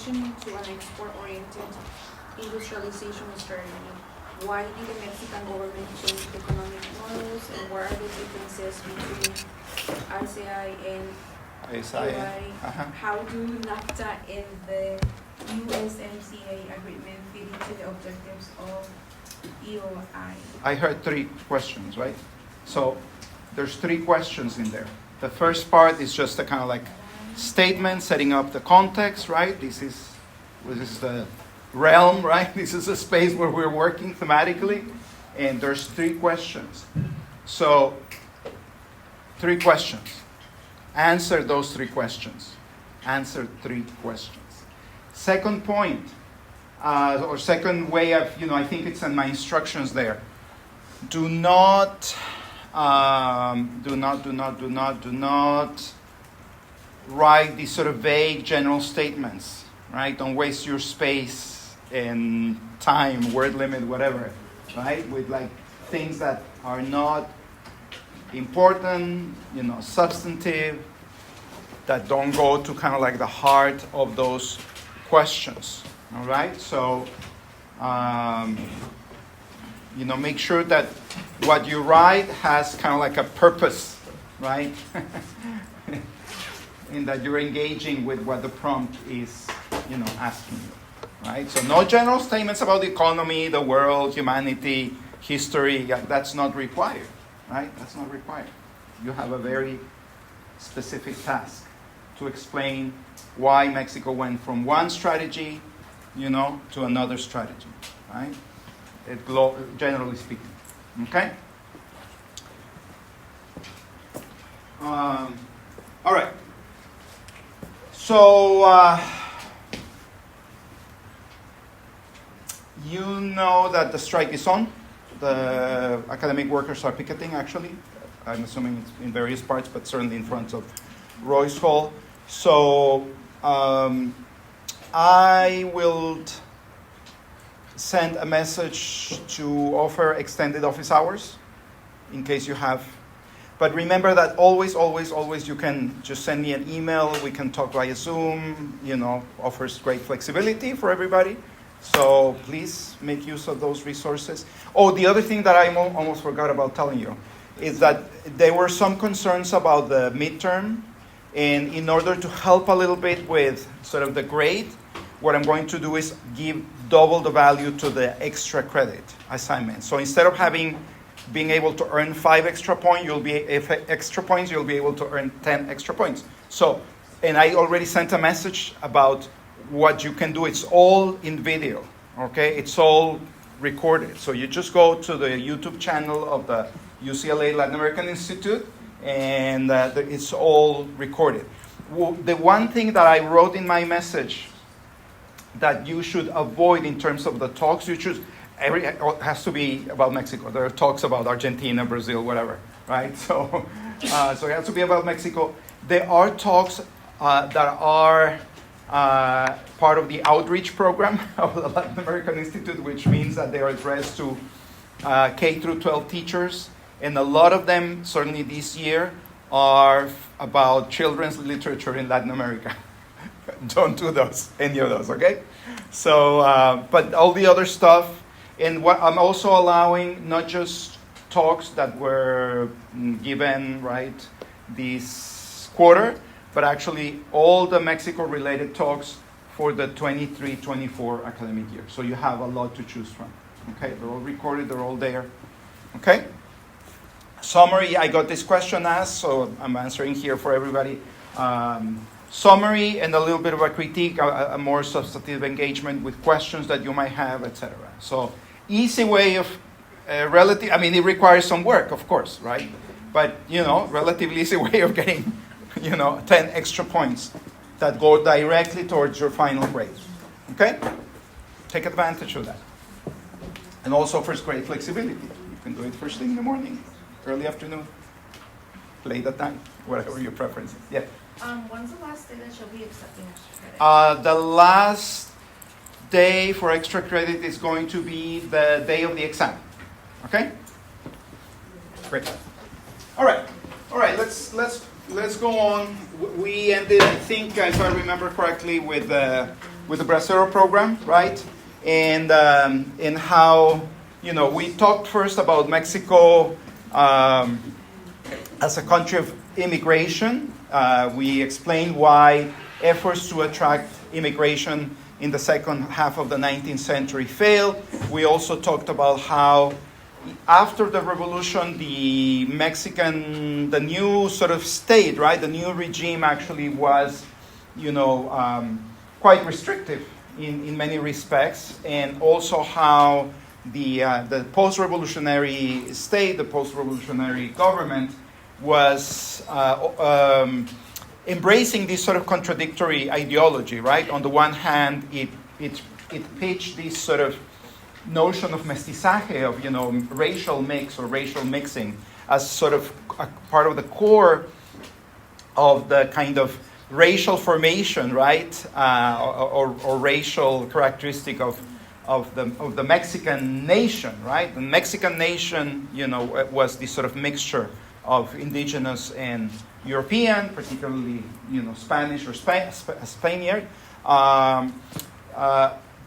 transition to an export-oriented industrialization strategy? Why did the Mexican government change economic models, and what are the differences between ICI and EI? How do NAFTA and the USMCA agreement fit into the objectives of EOI? I heard 3 questions, right? So there's 3 questions in there. The first part is just a kind of like statement setting up the context, right? This is the realm, right? This is a space where we're working thematically, and there's 3 questions. So 3 questions. Answer those 3 questions. Answer 3 questions. Second point, or second way of, I think it's in my instructions there. Do not write these sort of vague general statements, right? Don't waste your space and time, word limit, whatever, right? With like things that are not important, substantive, that don't go to kind of like the heart of those questions, all right? So, make sure that what you write has kind of like a purpose, right? In that you're engaging with what the prompt is, asking you, right? So no general statements about the economy, the world, humanity, history. That's not required, right? That's not required. You have a very specific task to explain why Mexico went from one strategy, to another strategy, right? Generally speaking, okay? All right. So, you know that the strike is on. The academic workers are picketing, actually. I'm assuming it's in various parts, but certainly in front of Royce Hall. So, I will send a message to offer extended office hours in case you have. But remember that always you can just send me an email. We can talk via Zoom, offers great flexibility for everybody. So please make use of those resources. Oh, the other thing that I almost forgot about telling you is that there were some concerns about the midterm. And in order to help a little bit with sort of the grade, what I'm going to do is give double the value to the extra credit assignment. So instead of being able to earn 5 extra points, you'll be able to earn 10 extra points. So, and I already sent a message about what you can do. It's all in video, okay? It's all recorded. So you just go to the YouTube channel of the UCLA Latin American Institute, and it's all recorded. The one thing that I wrote in my message that you should avoid in terms of the talks, it has to be about Mexico. There are talks about Argentina, Brazil, whatever, right? So it has to be about Mexico. There are talks that are part of the outreach program of the Latin American Institute, which means that they are addressed to K through 12 teachers. And a lot of them, certainly this year, are about children's literature in Latin America. Don't do any of those, okay? So, but all the other stuff, and what I'm also allowing not just talks that were given, right, this quarter, but actually all the Mexico-related talks for the 23-24 academic year. So you have a lot to choose from, okay? They're all recorded, they're all there, okay? Summary, I got this question asked, so I'm answering here for everybody. Summary and a little bit of a critique, a more substantive engagement with questions that you might have, etc. So easy way of it requires some work, of course, right? But, relatively easy way of getting, 10 extra points that go directly towards your final grade. Okay? Take advantage of that. And also offers great flexibility. You can do it first thing in the morning, early afternoon, late at night, whatever your preference is. Yeah. When's the last day that you'll be accepting extra credit? The last day for extra credit is going to be the day of the exam. Okay? Great. All right. Let's go on. We ended, I think, if I remember correctly, with with the Bracero program, right? And how, we talked first about Mexico as a country of immigration. We explained why efforts to attract immigration in the second half of the 19th century failed. We also talked about how after the revolution, the new sort of state, right, the new regime actually was, quite restrictive in many respects, and also how the post-revolutionary state, the post-revolutionary government was embracing this sort of contradictory ideology, right? On the one hand, it pitched this sort of notion of mestizaje, of racial mix or racial mixing, as sort of a part of the core of the kind of racial formation, right, or racial characteristic of the Mexican nation, right? The Mexican nation, was this sort of mixture of indigenous and European, particularly, Spanish or Spaniard.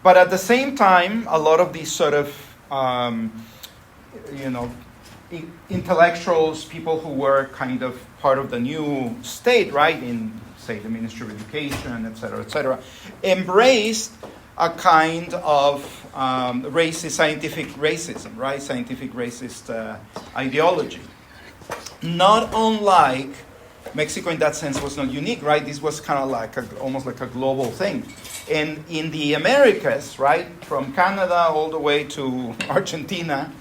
But at the same time, a lot of these sort of, intellectuals, people who were kind of part of the new state, right, in, say, the Ministry of Education, et cetera, embraced a kind of scientific racism, right, scientific racist ideology. Not unlike Mexico in that sense was not unique, right? This was kind of like almost like a global thing. And in the Americas, right, from Canada all the way to Argentina,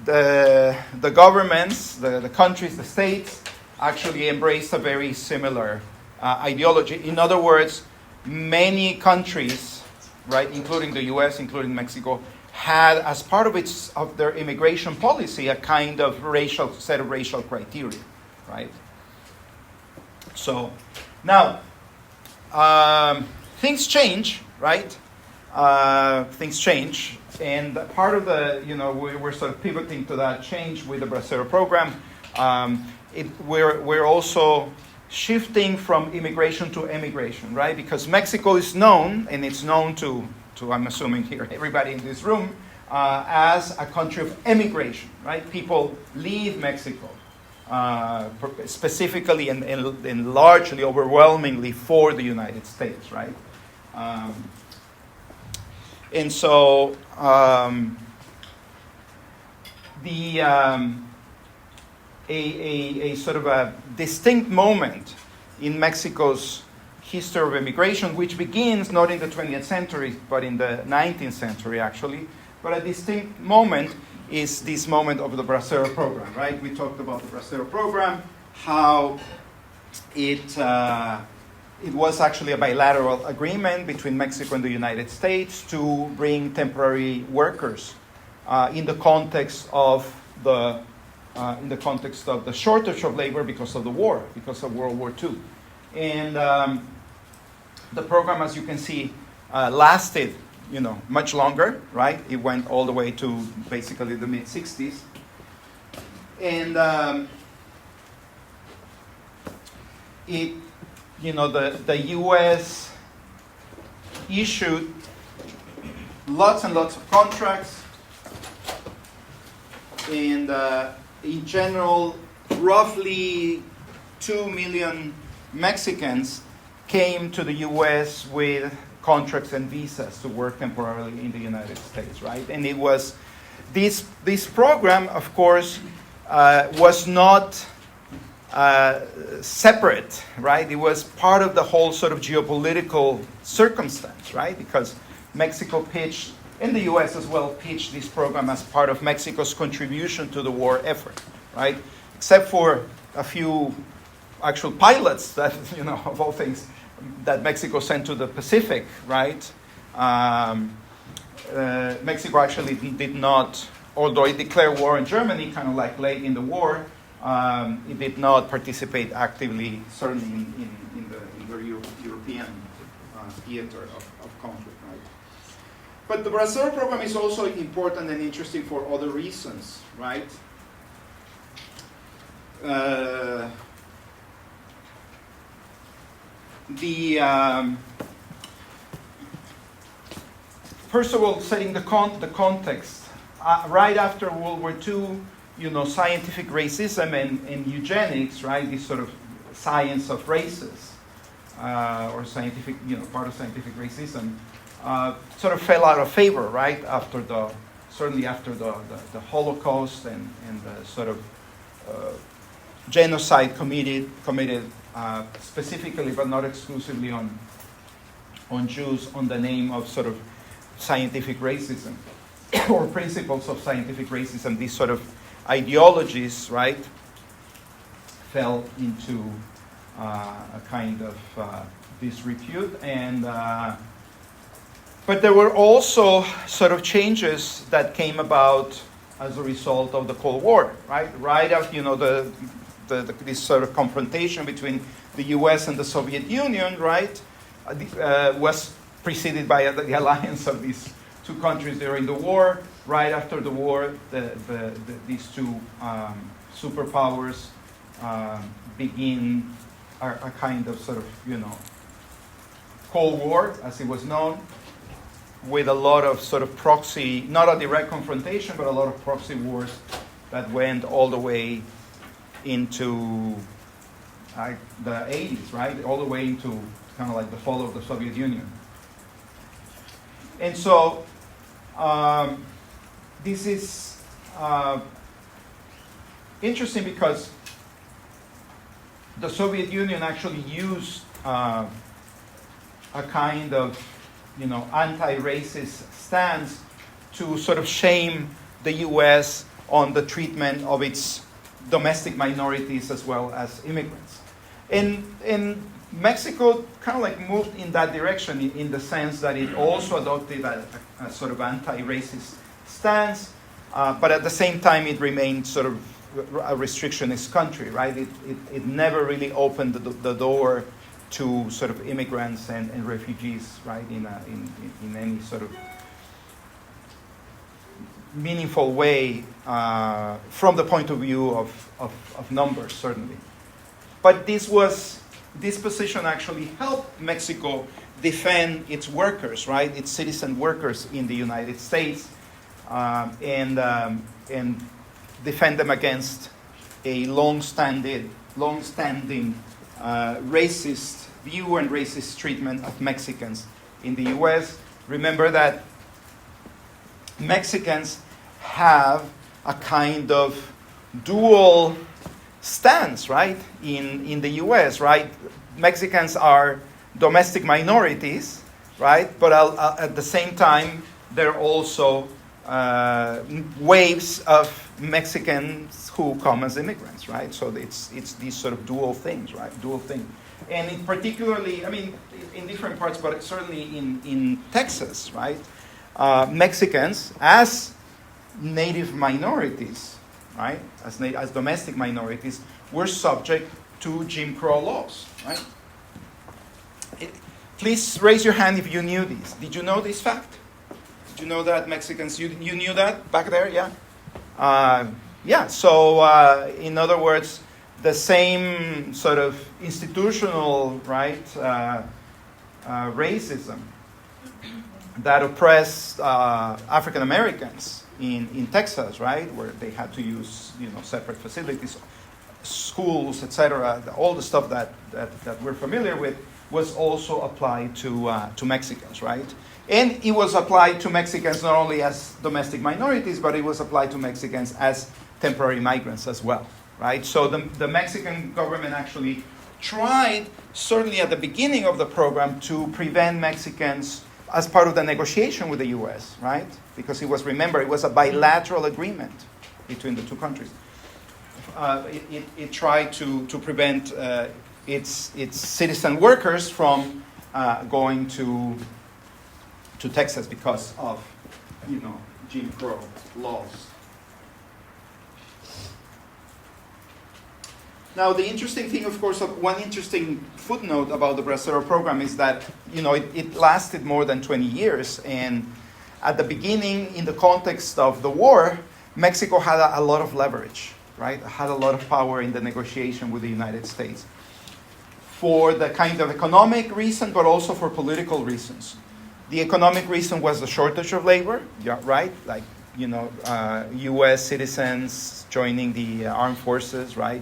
the governments, the countries, the states, actually embraced a very similar ideology. In other words, many countries, right, including the U.S., including Mexico, had as part of their immigration policy a kind of set of racial criteria, right? So now things change, right? Things change, and part of the we're sort of pivoting to that change with the Bracero program. We're also shifting from immigration to emigration, right? Because Mexico is known, and it's known to I'm assuming here, everybody in this room, as a country of emigration, right? People leave Mexico, specifically and largely, overwhelmingly for the United States, right? And so a sort of a distinct moment in Mexico's history of immigration, which begins not in the 20th century, but in the 19th century, actually. But a distinct moment is this moment of the Bracero program, right? We talked about the Bracero program, how it was actually a bilateral agreement between Mexico and the United States to bring temporary workers in the context of the shortage of labor because of the war, because of World War II. And the program, as you can see, lasted, much longer, right? It went all the way to basically the mid-60s. And the U.S. issued lots and lots of contracts, and in general, roughly 2 million Mexicans came to the U.S. with contracts and visas to work temporarily in the United States, right? And it was this program, of course, was not separate, right? It was part of the whole sort of geopolitical circumstance, right? Because Mexico pitched, and the U.S. as well, pitched this program as part of Mexico's contribution to the war effort, right? Except for a few actual pilots that, of all things, that Mexico sent to the Pacific, right? Mexico actually did not, although it declared war on Germany, kind of like late in the war, it did not participate actively, certainly in the European theater of conflict, right? But the Bracero program is also important and interesting for other reasons, right? first of all, setting the context, right after World War II, scientific racism and eugenics, right, this sort of science of races, or scientific, part of scientific racism, sort of fell out of favor, right, certainly after the Holocaust and the sort of genocide committed specifically, but not exclusively on Jews, on the name of sort of scientific racism or principles of scientific racism. These sort of ideologies, right, fell into a kind of disrepute, but there were also sort of changes that came about as a result of the Cold War, right? Right after this sort of confrontation between the U.S. and the Soviet Union, right, was preceded by the alliance of these two countries during the war. Right after the war, these two superpowers begin a kind of sort of, Cold War, as it was known, with a lot of sort of proxy, not a direct confrontation, but a lot of proxy wars that went all the way into the 80s, right? All the way into kind of like the fall of the Soviet Union. And so this is interesting because the Soviet Union actually used a kind of, anti-racist stance to sort of shame the U.S. on the treatment of its domestic minorities as well as immigrants. And Mexico kind of like moved in that direction in the sense that it also adopted a sort of anti-racist stance, but at the same time it remained sort of a restrictionist country, right? It never really opened the door to sort of immigrants and refugees, right, in any sort of meaningful way from the point of view of numbers, certainly. But this position actually helped Mexico defend its workers, right, its citizen workers in the United States, and defend them against a long-standing racist view and racist treatment of Mexicans in the U.S. Remember that Mexicans have a kind of dual stance, right, in the U.S., right? Mexicans are domestic minorities, right? But at the same time, there are also waves of Mexicans who come as immigrants, right? So it's these sort of dual things, right? Dual thing. And in particularly, I mean, in different parts, but certainly in Texas, right? Mexicans as native minorities, right? As domestic minorities, were subject to Jim Crow laws, right? Please raise your hand if you knew this. Did you know this fact? Did you know that Mexicans, you knew that back there, yeah? Yeah, so in other words, the same sort of institutional, right, racism that oppressed African Americans in Texas, right, where they had to use, separate facilities, schools, etc., all the stuff that we're familiar with, was also applied to Mexicans, right? And it was applied to Mexicans not only as domestic minorities, but it was applied to Mexicans as temporary migrants as well, right? So the Mexican government actually tried, certainly at the beginning of the program, to prevent Mexicans as part of the negotiation with the U.S., right? Because it was a bilateral agreement between the two countries. It tried to prevent its citizen workers from going to Texas because of, Jim Crow laws. Now, the interesting thing, of course, one interesting footnote about the Bracero program is that, it lasted more than 20 years. And at the beginning, in the context of the war, Mexico had a lot of leverage, right? Had a lot of power in the negotiation with the United States for the kind of economic reason, but also for political reasons. The economic reason was the shortage of labor, yeah, right? Like, U.S. citizens joining the armed forces, right?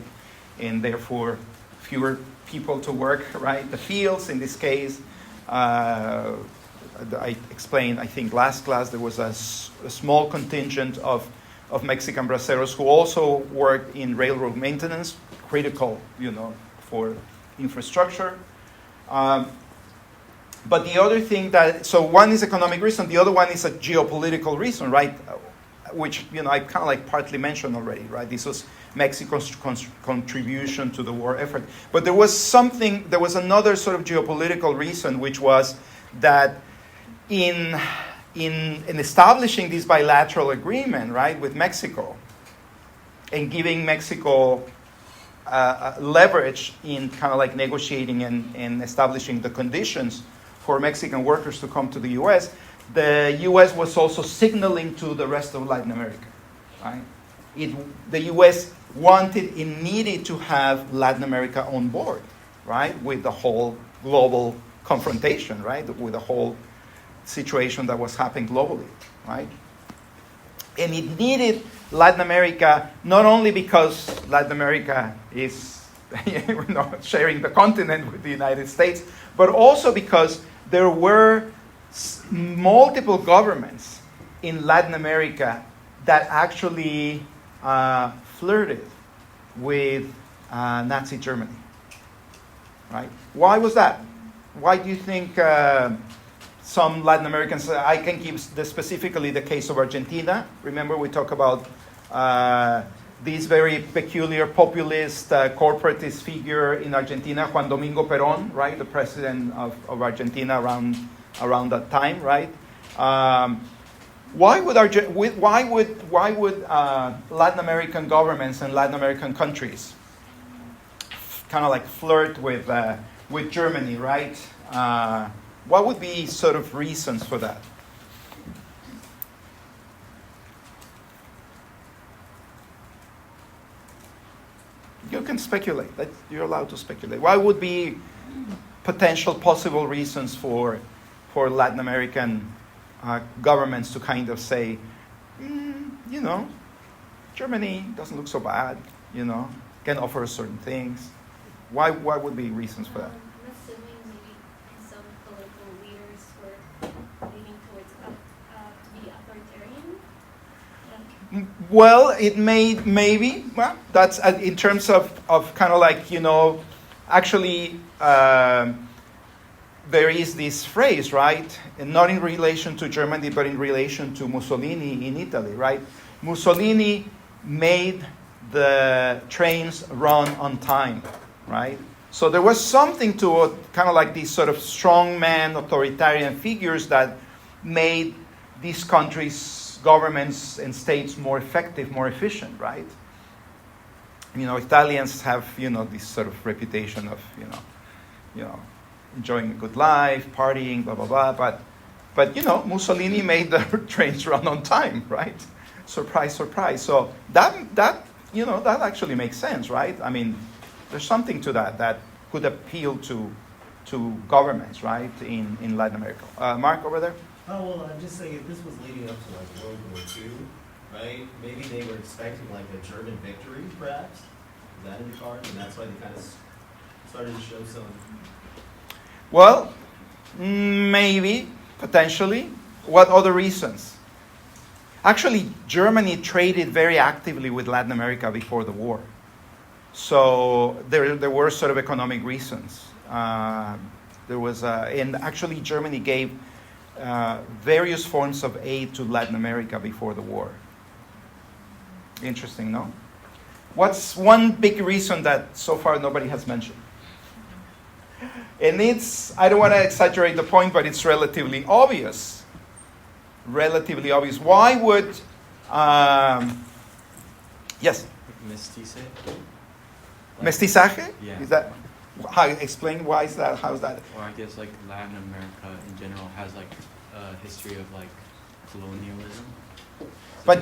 And therefore, fewer people to work, right? The fields, in this case, I explained, I think, last class, there was a small contingent of Mexican braceros who also worked in railroad maintenance, critical, for infrastructure. But the other thing so one is economic reason, the other one is a geopolitical reason, right? Which, I kind of like partly mentioned already, right? This was Mexico's contribution to the war effort. But there was another sort of geopolitical reason, which was that in establishing this bilateral agreement, right, with Mexico, and giving Mexico leverage in kind of like negotiating and establishing the conditions for Mexican workers to come to the U.S., the U.S. was also signaling to the rest of Latin America, right? The U.S. wanted and needed to have Latin America on board, right, with the whole global confrontation, right, with the whole situation that was happening globally, right? And it needed Latin America not only because Latin America is sharing the continent with the United States, but also because there were multiple governments in Latin America that actually flirted with Nazi Germany, right? Why was that? Why do you think some Latin Americans, I can give specifically the case of Argentina. Remember we talk about this very peculiar populist corporatist figure in Argentina, Juan Domingo Perón, right? The president of Argentina around that time, right? Why would Latin American governments and Latin American countries kind of like flirt with Germany, right? What would be sort of reasons for that? You can speculate. You're allowed to speculate. What would be potential possible reasons for Latin American governments to kind of say, Germany doesn't look so bad, can offer us certain things. Why would be reasons for that? I'm assuming maybe some political leaders were leaning towards to be authoritarian. Well, it maybe. Well, that's in terms of kind of like, actually there is this phrase, right? And not in relation to Germany, but in relation to Mussolini in Italy, right? Mussolini made the trains run on time, right? So there was something to it, kind of like these sort of strongman authoritarian figures that made these countries, governments and states more effective, more efficient, right? Italians have, this sort of reputation of, enjoying a good life, partying, blah, blah, blah. But Mussolini made the trains run on time, right? Surprise, surprise. So that actually makes sense, right? I mean, there's something to that could appeal to governments, right, in Latin America. Mark, over there? Oh, well, I'm just saying, if this was leading up to, like, World War II, right, maybe they were expecting, like, a German victory, perhaps? Is that in the cards? And that's why they kind of started to show some... Well, maybe, potentially. What other reasons? Actually, Germany traded very actively with Latin America before the war. So there were sort of economic reasons. And actually Germany gave various forms of aid to Latin America before the war. Interesting, no? What's one big reason that so far nobody has mentioned? And I don't want to exaggerate the point, but it's relatively obvious. Relatively obvious. Why would, yes? Mestizaje? Mestizaje? Yeah. Is that, explain why is that, how is that? Or I guess like Latin America in general has like a history of like colonialism. But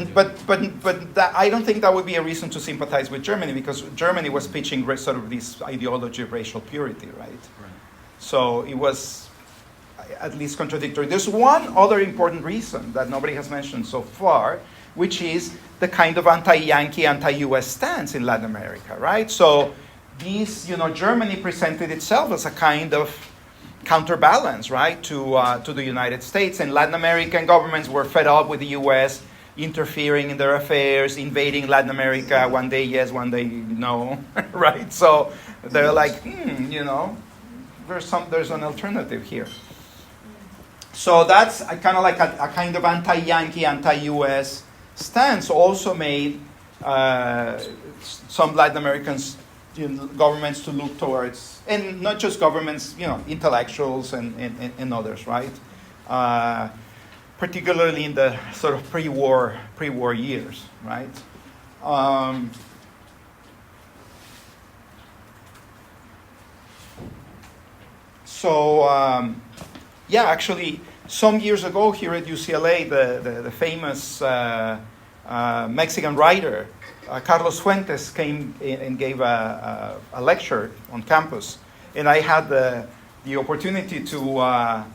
that, I don't think that would be a reason to sympathize with Germany, because Germany was pitching sort of this ideology of racial purity, right? Right. So it was, at least contradictory. There's one other important reason that nobody has mentioned so far, which is the kind of anti-Yankee, anti-US stance in Latin America, right? So these, Germany presented itself as a kind of counterbalance, right, to the United States. And Latin American governments were fed up with the US interfering in their affairs, invading Latin America, one day yes, one day no, right? So they're like, there's an alternative here. So that's kind of like a kind of anti-Yankee, anti-US stance also made some Latin American governments to look towards, and not just governments, intellectuals and others, right? Particularly in the sort of pre-war years, right? Actually, some years ago here at UCLA, the famous Mexican writer Carlos Fuentes came and gave a lecture on campus, and I had the opportunity to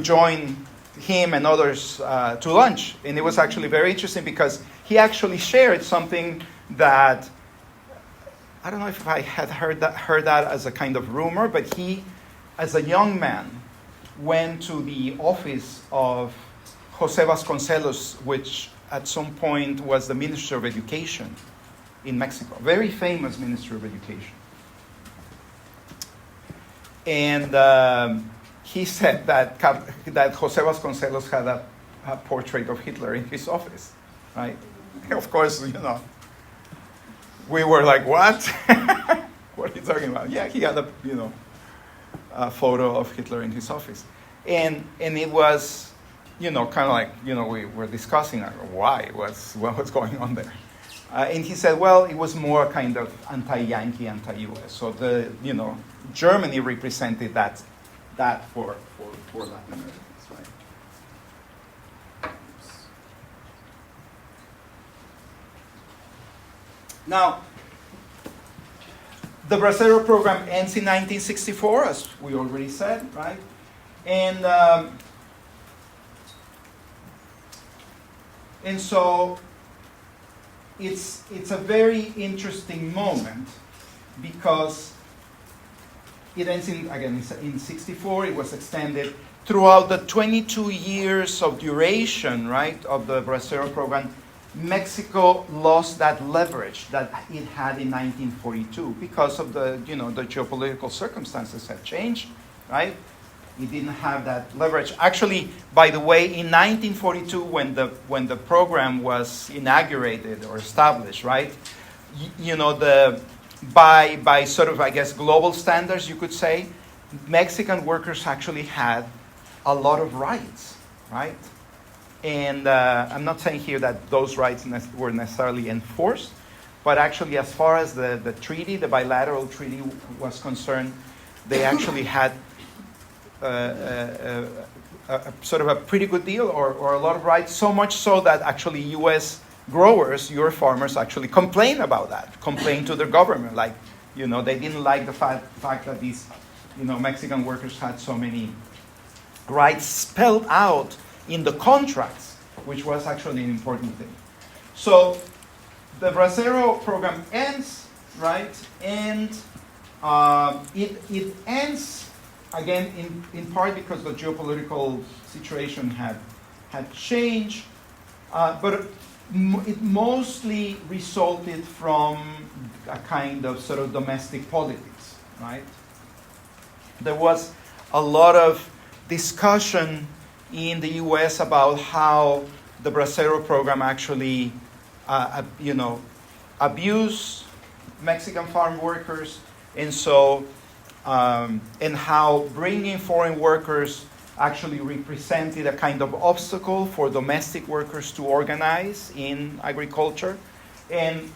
join him and others to lunch, and it was actually very interesting because he actually shared something that I don't know if I had heard that as a kind of rumor, but he, as a young man, went to the office of José Vasconcelos, which at some point was the Minister of Education in Mexico, very famous Minister of Education. And he said that José Vasconcelos had a portrait of Hitler in his office, right? Of course, we were like, what? What are you talking about? Yeah, he had a photo of Hitler in his office. And it was, kind of like, we were discussing why, what was going on there. And he said, well, it was more kind of anti-Yankee, anti-US. So Germany represented that for Latin Americans, right? Now, the Bracero program ends in 1964, as we already said, right? And so it's a very interesting moment because it ends in 64. It was extended throughout the 22 years of duration, right, of the Bracero program. Mexico lost that leverage that it had in 1942 because of the geopolitical circumstances had changed, right? It didn't have that leverage. Actually, by the way, in 1942, when the program was inaugurated or established, right? By sort of, I guess, global standards, you could say, Mexican workers actually had a lot of rights, right? And I'm not saying here that those rights were necessarily enforced, but actually, as far as the treaty, the bilateral treaty was concerned, they actually had a sort of a pretty good deal or a lot of rights, so much so that actually U.S. growers, your farmers, actually complain about that, complain to their government. Like, they didn't like the fact that these, Mexican workers had so many rights spelled out in the contracts, which was actually an important thing. So the Bracero program ends, right? And it ends, again, in part because the geopolitical situation had changed, but it mostly resulted from a kind of sort of domestic politics, right? There was a lot of discussion in the U.S. about how the Bracero program actually, abused Mexican farm workers, and so, and how bringing foreign workers actually represented a kind of obstacle for domestic workers to organize in agriculture. And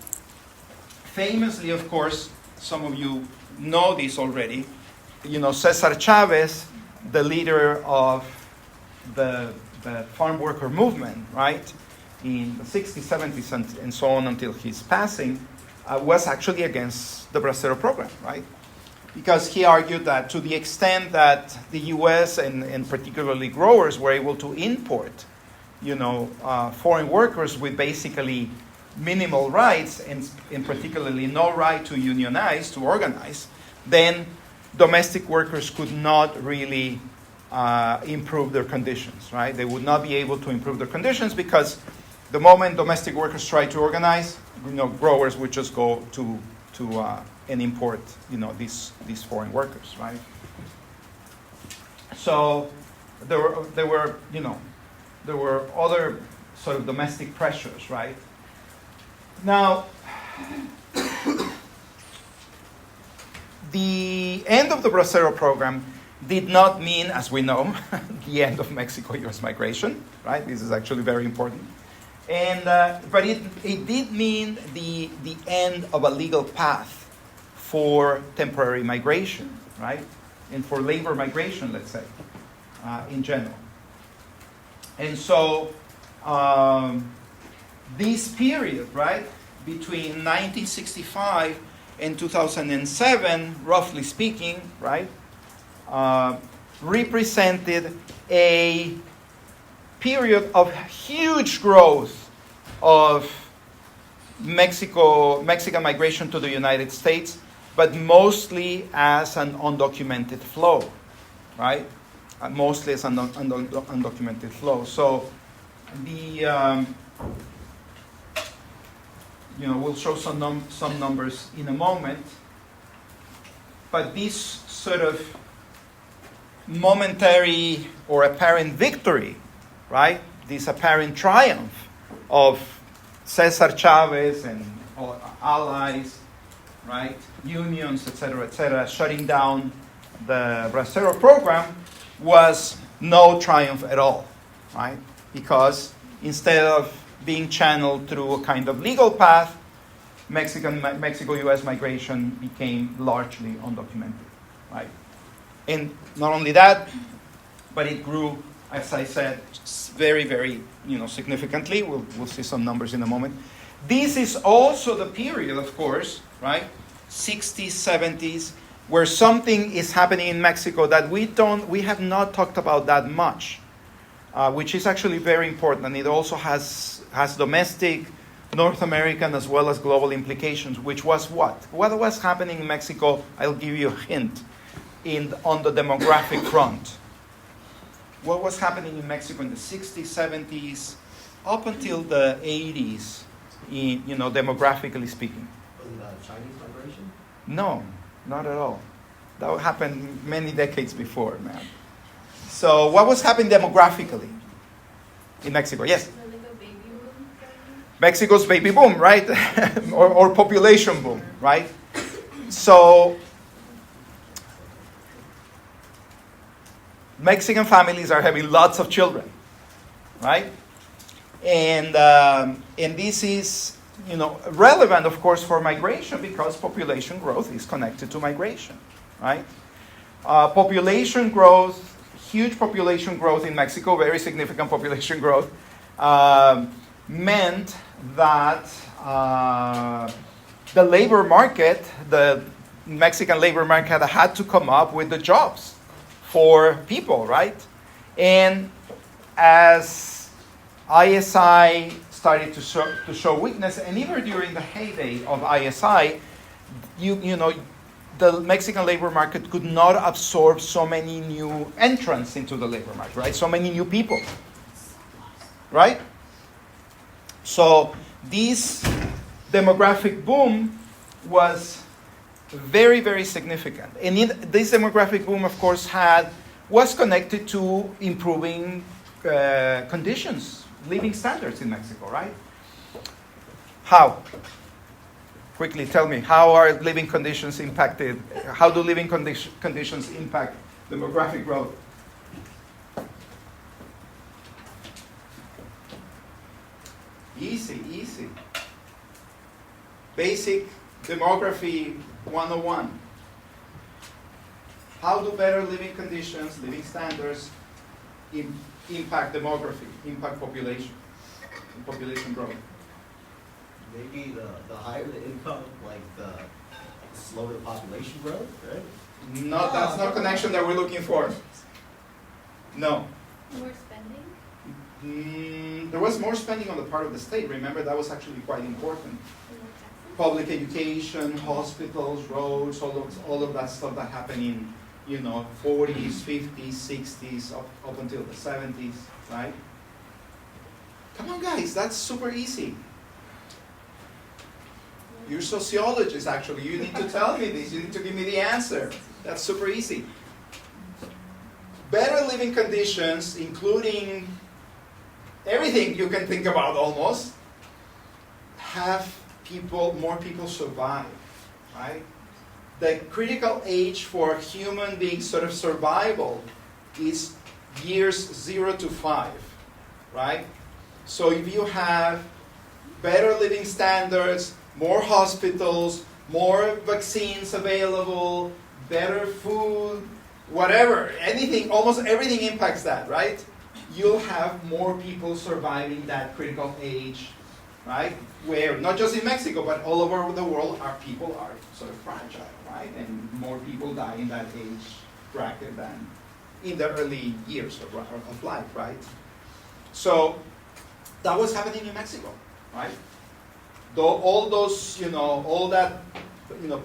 famously, of course, some of you know this already, Cesar Chavez, the leader of the farm worker movement, right, in the 60s, 70s, and so on until his passing, was actually against the Bracero program, right? because he argued that to the extent that the U.S. and particularly growers were able to import, foreign workers with basically minimal rights and particularly no right to unionize, to organize, then domestic workers could not really improve their conditions, right? They would not be able to improve their conditions because the moment domestic workers try to organize, growers would just go to and import, these foreign workers, right? So there were other sort of domestic pressures, right? Now, the end of the Bracero program did not mean, as we know, the end of Mexico-U.S. migration, right? This is actually very important. But it did mean the end of a legal path for temporary migration, right? And for labor migration, let's say, in general. And so this period, right, between 1965 and 2007, roughly speaking, right, represented a period of huge growth of Mexican migration to the United States, but mostly as an undocumented flow, right? Mostly as an undocumented flow. So we'll show some numbers in a moment, but this sort of momentary or apparent victory, right? This apparent triumph of Cesar Chavez and allies, right? Unions, etc., shutting down the Bracero program was no triumph at all, right? Because instead of being channeled through a kind of legal path, Mexico-U.S. migration became largely undocumented, right? And not only that, but it grew, as I said, very, very, significantly. We'll see some numbers in a moment. This is also the period, of course, right, 60s, 70s, where something is happening in Mexico that we have not talked about that much, which is actually very important, and it also has domestic, North American, as well as global implications, which was what? What was happening in Mexico? I'll give you a hint. On the demographic front. What was happening in Mexico in the 60s, 70s, up until the 80s, demographically speaking? Was it Chinese migration? No, not at all. That happened many decades before, man. So what was happening demographically in Mexico? Yes? So like a baby boom? Mexico's baby boom, right? or population boom, right? So Mexican families are having lots of children, right? And this is, relevant, of course, for migration because population growth is connected to migration, right? Population growth, huge population growth in Mexico, very significant population growth, meant that the labor market, the Mexican labor market had to come up with the jobs for people, right? And as ISI started to show weakness, and even during the heyday of ISI, the Mexican labor market could not absorb so many new entrants into the labor market, right? So many new people, right? So this demographic boom was very, very significant. And this demographic boom, of course, was connected to improving conditions, living standards in Mexico, right? How? Quickly, tell me, how are living conditions impacted? How do living conditions impact demographic growth? Easy. Basic demography 101. How do better living conditions, living standards impact demography, impact population growth? Maybe the higher the income, like the slow the population growth, right? No, that's not connection that we're looking for. No. More spending? There was more spending on the part of the state. Remember, that was actually quite important. More taxes? Public education, hospitals, roads, all of that stuff that happened in, 40s, 50s, 60s, up until the 70s, right? Come on, guys, that's super easy. You're sociologists, actually. You need to tell me this. You need to give me the answer. That's super easy. Better living conditions, including everything you can think about almost, have more people survive, right? The critical age for human being sort of survival is years 0 to 5, right? So if you have better living standards, more hospitals, more vaccines available, better food, whatever, anything, almost everything impacts that, right? You'll have more people surviving that critical age, right? Where, not just in Mexico, but all over the world, our people are sort of fragile, right? And more people die in that age bracket than in the early years of life, right? So, that was happening in Mexico, right? All those, all that,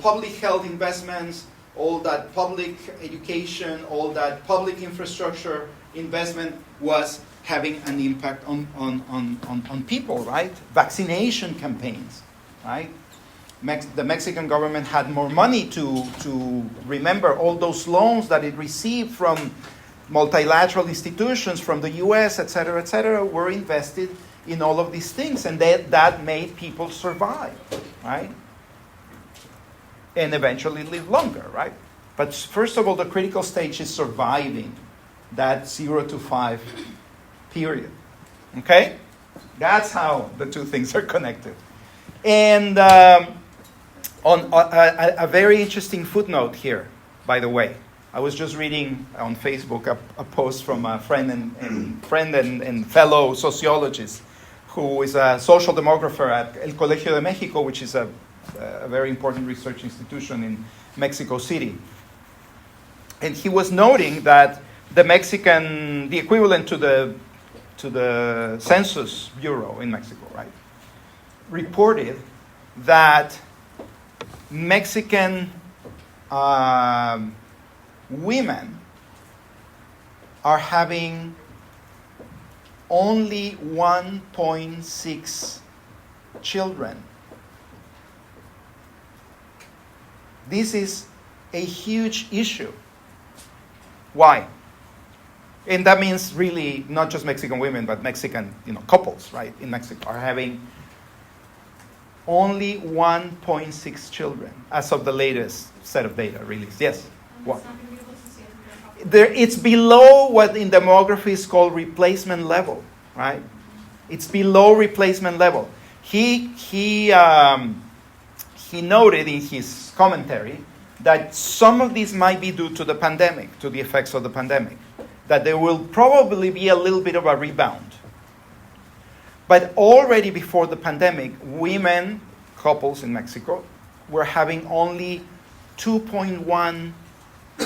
public health investments, all that public education, all that public infrastructure investment was having an impact on people, right? Vaccination campaigns, right? The Mexican government had more money to remember all those loans that it received from multilateral institutions, from the US, et cetera, were invested in all of these things, and that made people survive, right? And eventually live longer, right? But first of all, the critical stage is surviving that 0 to 5 period. Okay? That's how the two things are connected. And on a very interesting footnote here, by the way. I was just reading on Facebook a post from a friend and fellow sociologist who is a social demographer at El Colegio de Mexico, which is a very important research institution in Mexico City. And he was noting that the equivalent to the Census Bureau in Mexico, right, reported that Mexican women are having only 1.6 children. This is a huge issue. Why? And that means really not just Mexican women, but Mexican, couples, right, in Mexico are having only 1.6 children as of the latest set of data released. Yes? What? It's not going to be able to sustain their population. It's below what in demography is called replacement level, right? It's below replacement level. He noted in his commentary that some of these might be due to the pandemic, to the effects of the pandemic, that there will probably be a little bit of a rebound. But already before the pandemic, women, couples in Mexico, were having only 2.1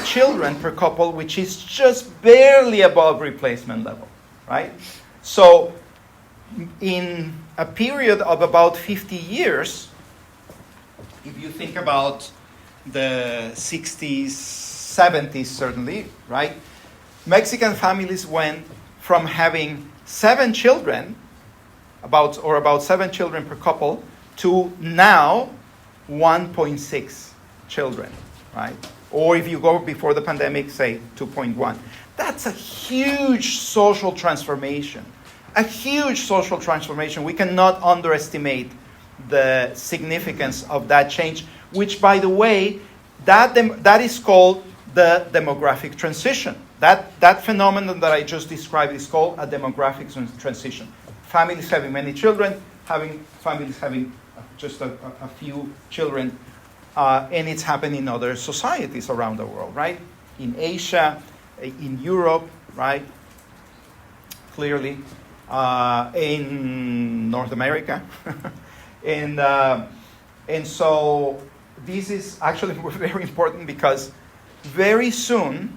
children per couple, which is just barely above replacement level, right? So in a period of about 50 years, if you think about the 60s, 70s certainly, right? Mexican families went from having 7 children, about 7 children per couple, to now 1.6 children, right? Or if you go before the pandemic, say 2.1. That's a huge social transformation. A huge social transformation. We cannot underestimate the significance of that change, which, by the way, that is called the demographic transition. That phenomenon that I just described is called a demographic transition. Families having many children, families having just a few children, and it's happening in other societies around the world, right? In Asia, in Europe, right? Clearly, in North America, and so this is actually very important because very soon,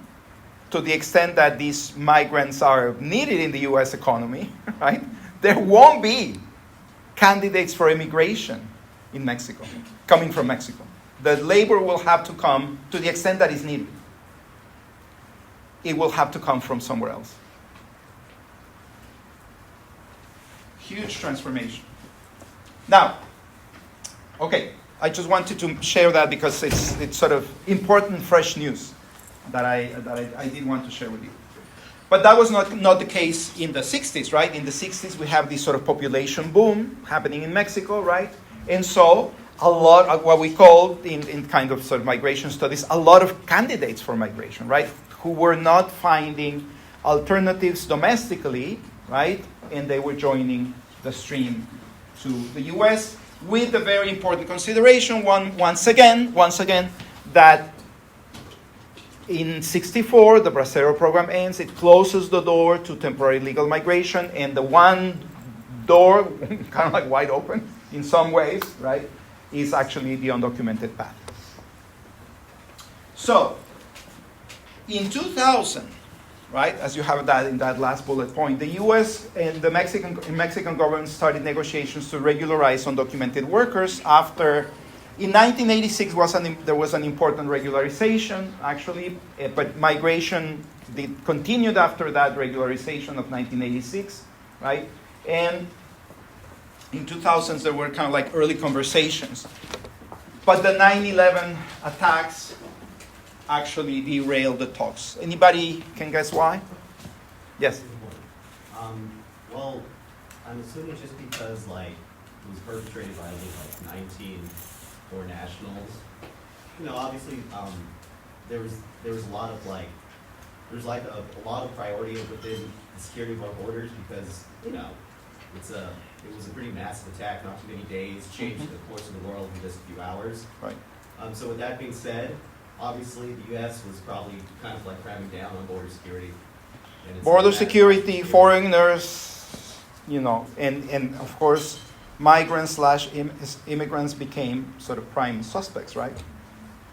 to the extent that these migrants are needed in the US economy, right, there won't be candidates for immigration in Mexico, coming from Mexico. The labor will have to come to the extent that is needed. It will have to come from somewhere else. Huge transformation. Now, okay, I just wanted to share that because it's sort of important, fresh news that I did want to share with you. But that was not the case in the 60s, right? In the 60s, we have this sort of population boom happening in Mexico, right? And so a lot of what we call in kind of sort of migration studies, a lot of candidates for migration, right? Who were not finding alternatives domestically, right? And they were joining the stream to the US with the very important consideration, once again, that in 64, the Bracero program ends. It closes the door to temporary legal migration, and the one door, kind of like wide open in some ways, right, is actually the undocumented path. So, in 2000, right, as you have that in that last bullet point, the U.S. and the Mexican government started negotiations to regularize undocumented workers after. In 1986, there was an important regularization, actually, but migration continued after that regularization of 1986, right? And in 2000s, there were kind of like early conversations. But the 9/11 attacks actually derailed the talks. Anybody can guess why? Yes? Well, I'm assuming just because, like, it was perpetrated by, I think, like, 19 foreign nationals. You know, obviously, there was a lot of, like, there's like a lot of priority within the security of our borders because, you know, it was a pretty massive attack, not too many days, changed the course of the world in just a few hours. Right. So with that being said, obviously the U.S. was probably kind of like cramming down on border security. And it's Border like that. security, foreigners, you know, and of course, migrants/immigrants became sort of prime suspects, right,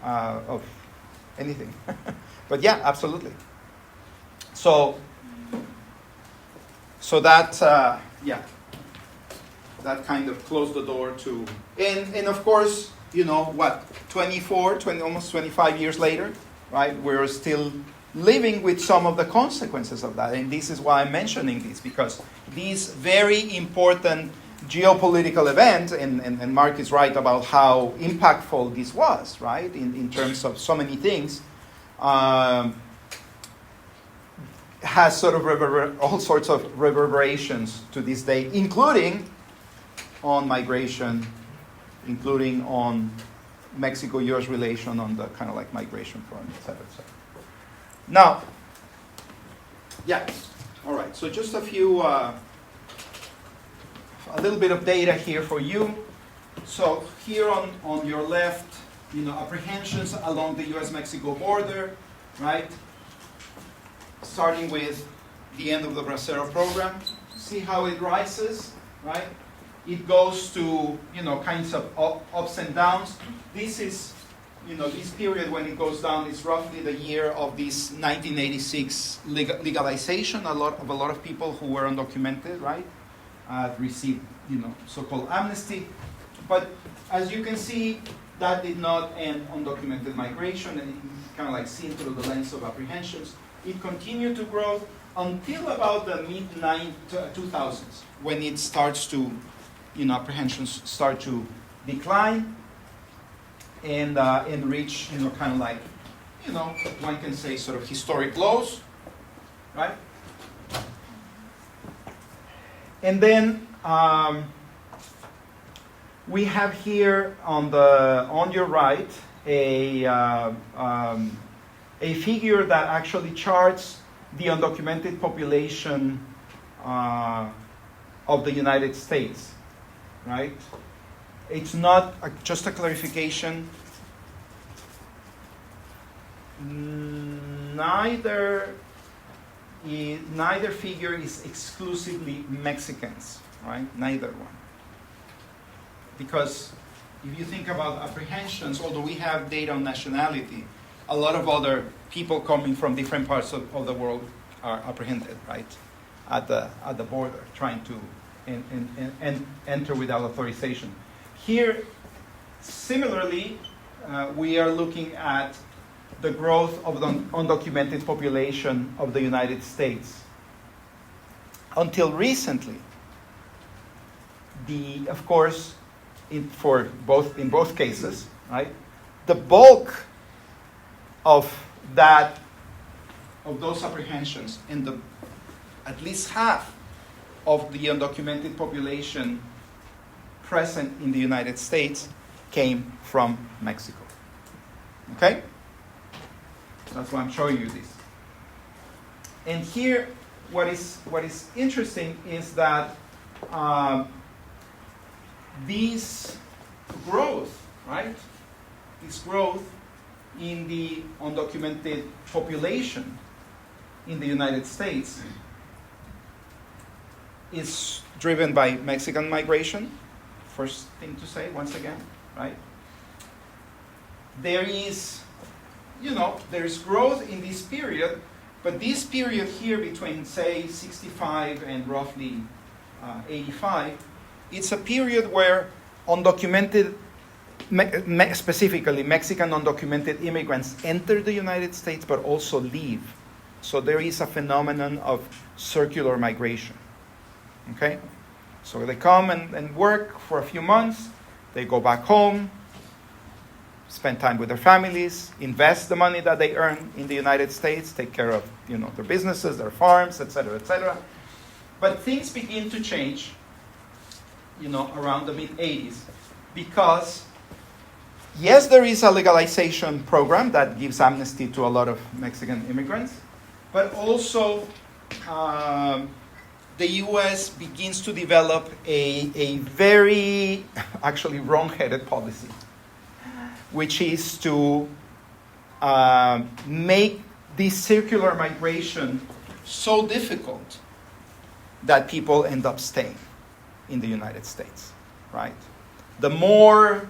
of anything. But yeah, absolutely. So that, that kind of closed the door to, and of course, you know, what, 20, almost 25 years later, right, we're still living with some of the consequences of that. And this is why I'm mentioning this, because these very important geopolitical event, and Mark is right about how impactful this was, right, in terms of so many things, has sort of all sorts of reverberations to this day, including on migration, including on Mexico-U.S. relation, on the kind of like migration front, et cetera, et cetera. Now, yeah, all right, so just a little bit of data here for you. So here on your left, you know, apprehensions along the U.S.-Mexico border, right? Starting with the end of the Bracero program. See how it rises, right? It goes to, you know, kinds of ups and downs. This is, you know, this period when it goes down is roughly the year of this 1986 legalization. A lot of people who were undocumented, right, received, you know, so-called amnesty. But as you can see, that did not end undocumented migration, and it kind of like seen through the lens of apprehensions. It continued to grow until about the mid-2000s, when it starts to, you know, apprehensions start to decline and reach, you know, kind of like, you know, one can say sort of historic lows, right? And then we have here on your right a figure that actually charts the undocumented population of the United States, right? It's not just a clarification. Neither figure is exclusively Mexicans, right? Neither one. Because if you think about apprehensions, although we have data on nationality, a lot of other people coming from different parts of the world are apprehended, right, at the border, trying to enter without authorization. Here, similarly, we are looking at the growth of the undocumented population of the United States. Until recently, of course, in both cases, right, the bulk of those apprehensions and at least half of the undocumented population present in the United States came from Mexico. Okay? That's why I'm showing you this. And here, what is interesting is that this growth, right? This growth in the undocumented population in the United States is driven by Mexican migration. First thing to say, once again, right? There is growth in this period, but this period here between, say, 65 and roughly 85, it's a period where undocumented, specifically Mexican undocumented immigrants enter the United States but also leave. So there is a phenomenon of circular migration. Okay? So they come and work for a few months, they go back home, spend time with their families, invest the money that they earn in the United States, take care of their businesses, their farms, etc., etc. But things begin to change, around the mid-'80s, because yes, there is a legalization program that gives amnesty to a lot of Mexican immigrants, but also the U.S. begins to develop a very, actually wrong-headed policy, which is to make this circular migration so difficult that people end up staying in the United States, right? The more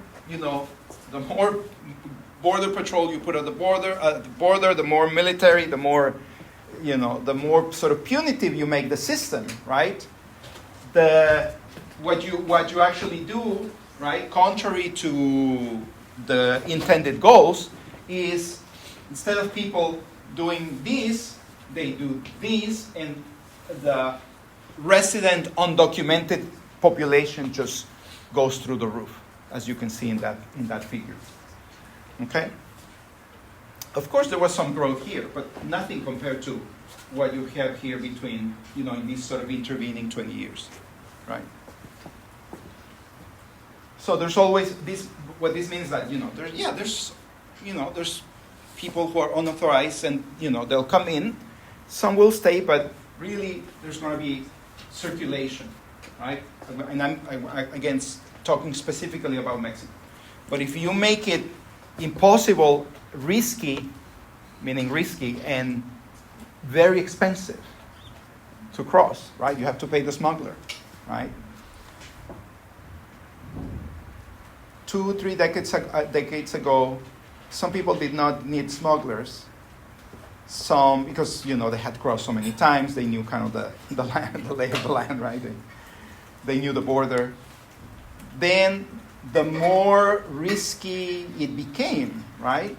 border patrol you put at the border, the more military, the more sort of punitive you make the system, right? What you actually do, right, contrary to the intended goals, is instead of people doing this, they do this, and the resident undocumented population just goes through the roof, as you can see in that figure. Okay? Of course, there was some growth here, but nothing compared to what you have here between, in these sort of intervening 20 years, right? So there's always this. What this means that there's people who are unauthorized, and they'll come in. Some will stay, but really there's going to be circulation, right? And I'm again talking specifically about Mexico. But if you make it impossible, risky, and very expensive to cross, right? You have to pay the smuggler, right? 2-3 decades ago, some people did not need smugglers. Some, because they had crossed so many times, they knew kind of the land, the lay of the land, right? They knew the border. Then the more risky it became, right?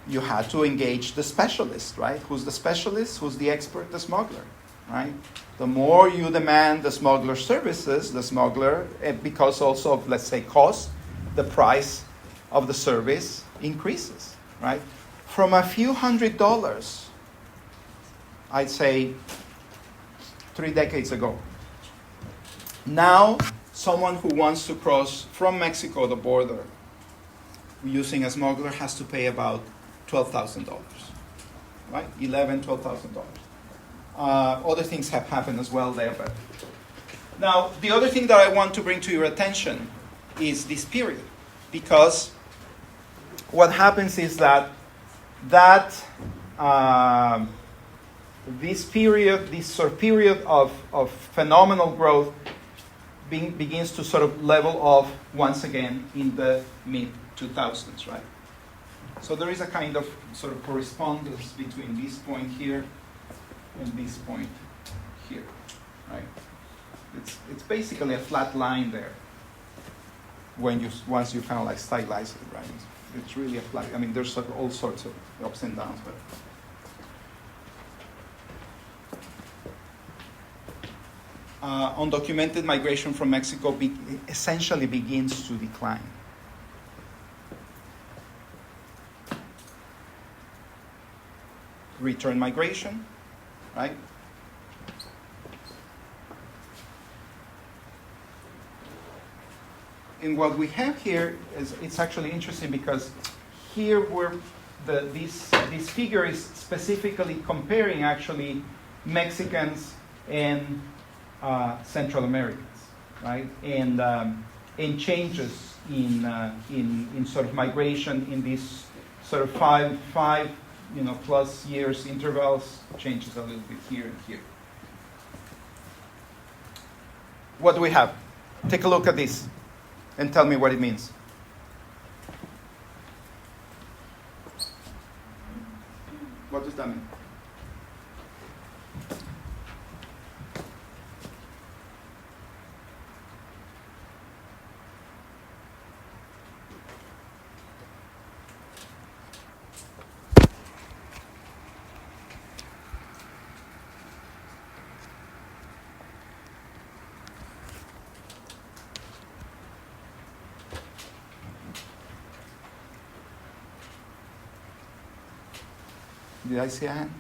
You had to engage the specialist, right? Who's the specialist? Who's the expert? The smuggler, right? The more you demand the smuggler's services, the smuggler, because also of, let's say, cost, the price of the service increases, right? From a few $100s, I'd say 3 decades ago. Now, someone who wants to cross from Mexico the border using a smuggler has to pay about $12,000, right? $12,000. Other things have happened as well there. But now, the other thing that I want to bring to your attention is this period, because what happens is that this period of phenomenal growth begins to sort of level off once again in the mid-2000s, right? So there is a kind of sort of correspondence between this point here and this point here, right? It's basically a flat line there once you kind of like stylize it, right? It's really a flat. I mean, there's sort of all sorts of ups and downs, but. Undocumented migration from Mexico essentially begins to decline. Return migration, right? And what we have here is, it's actually interesting because here this figure is specifically comparing actually Mexicans and Central Americans, right? And changes in sort of migration in these sort of five plus years intervals, changes a little bit here and here. What do we have? Take a look at this and tell me what it means. What does that mean? Did I see a hand?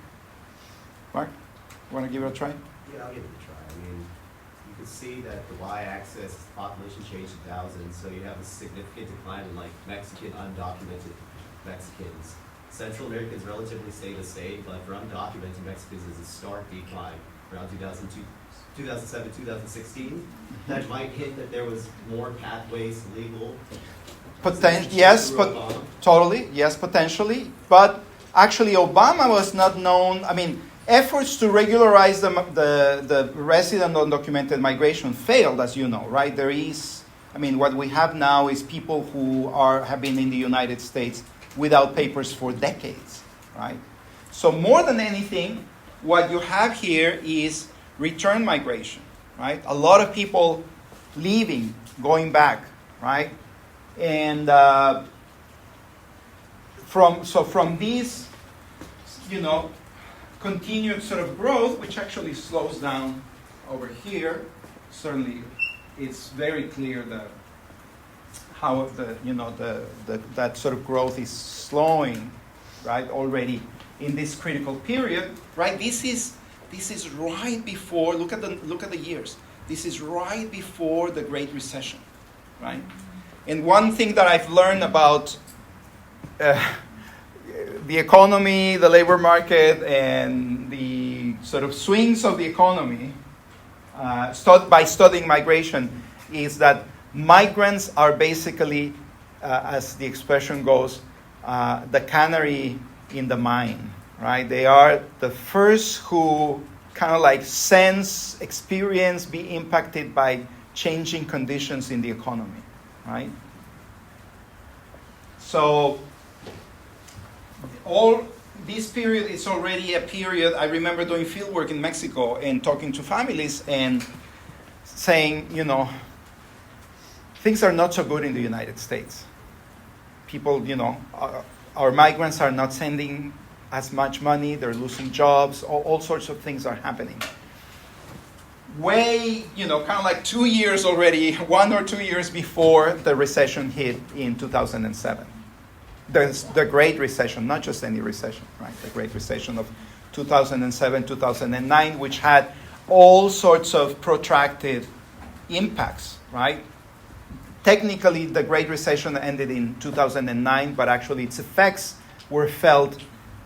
Mark, want to give it a try? Yeah, I'll give it a try. I mean, you can see that the y-axis is population change in thousands, so you have a significant decline in like Mexican undocumented Mexicans. Central Americans relatively stay the same, but for undocumented Mexicans, there's a stark decline around 2002, 2007, 2016. That might hint that there was more pathways legal. Yes, but totally, yes, potentially, but. Actually, Obama was not known. I mean, efforts to regularize the resident undocumented migration failed, as you know, right? There is, I mean, what we have now is people who have been in the United States without papers for decades, right? So more than anything, what you have here is return migration, right? A lot of people leaving, going back, right? And from these, continued sort of growth, which actually slows down over here, certainly it's very clear how that sort of growth is slowing, right? Already in this critical period, right? This is right before. Look at the years. This is right before the Great Recession, right? And one thing that I've learned about the economy, the labor market, and the sort of swings of the economy by studying migration is that migrants are basically, as the expression goes, the canary in the mine, right? They are the first who kind of like experience, be impacted by changing conditions in the economy, right? So all this period is already a period. I remember doing field work in Mexico and talking to families and saying, things are not so good in the United States. People, our migrants are not sending as much money. They're losing jobs. All sorts of things are happening. Kind of like 2 years already, 1 or 2 years before the recession hit in 2007. The Great Recession, not just any recession, right? The Great Recession of 2007, 2009, which had all sorts of protracted impacts, right? Technically, the Great Recession ended in 2009, but actually its effects were felt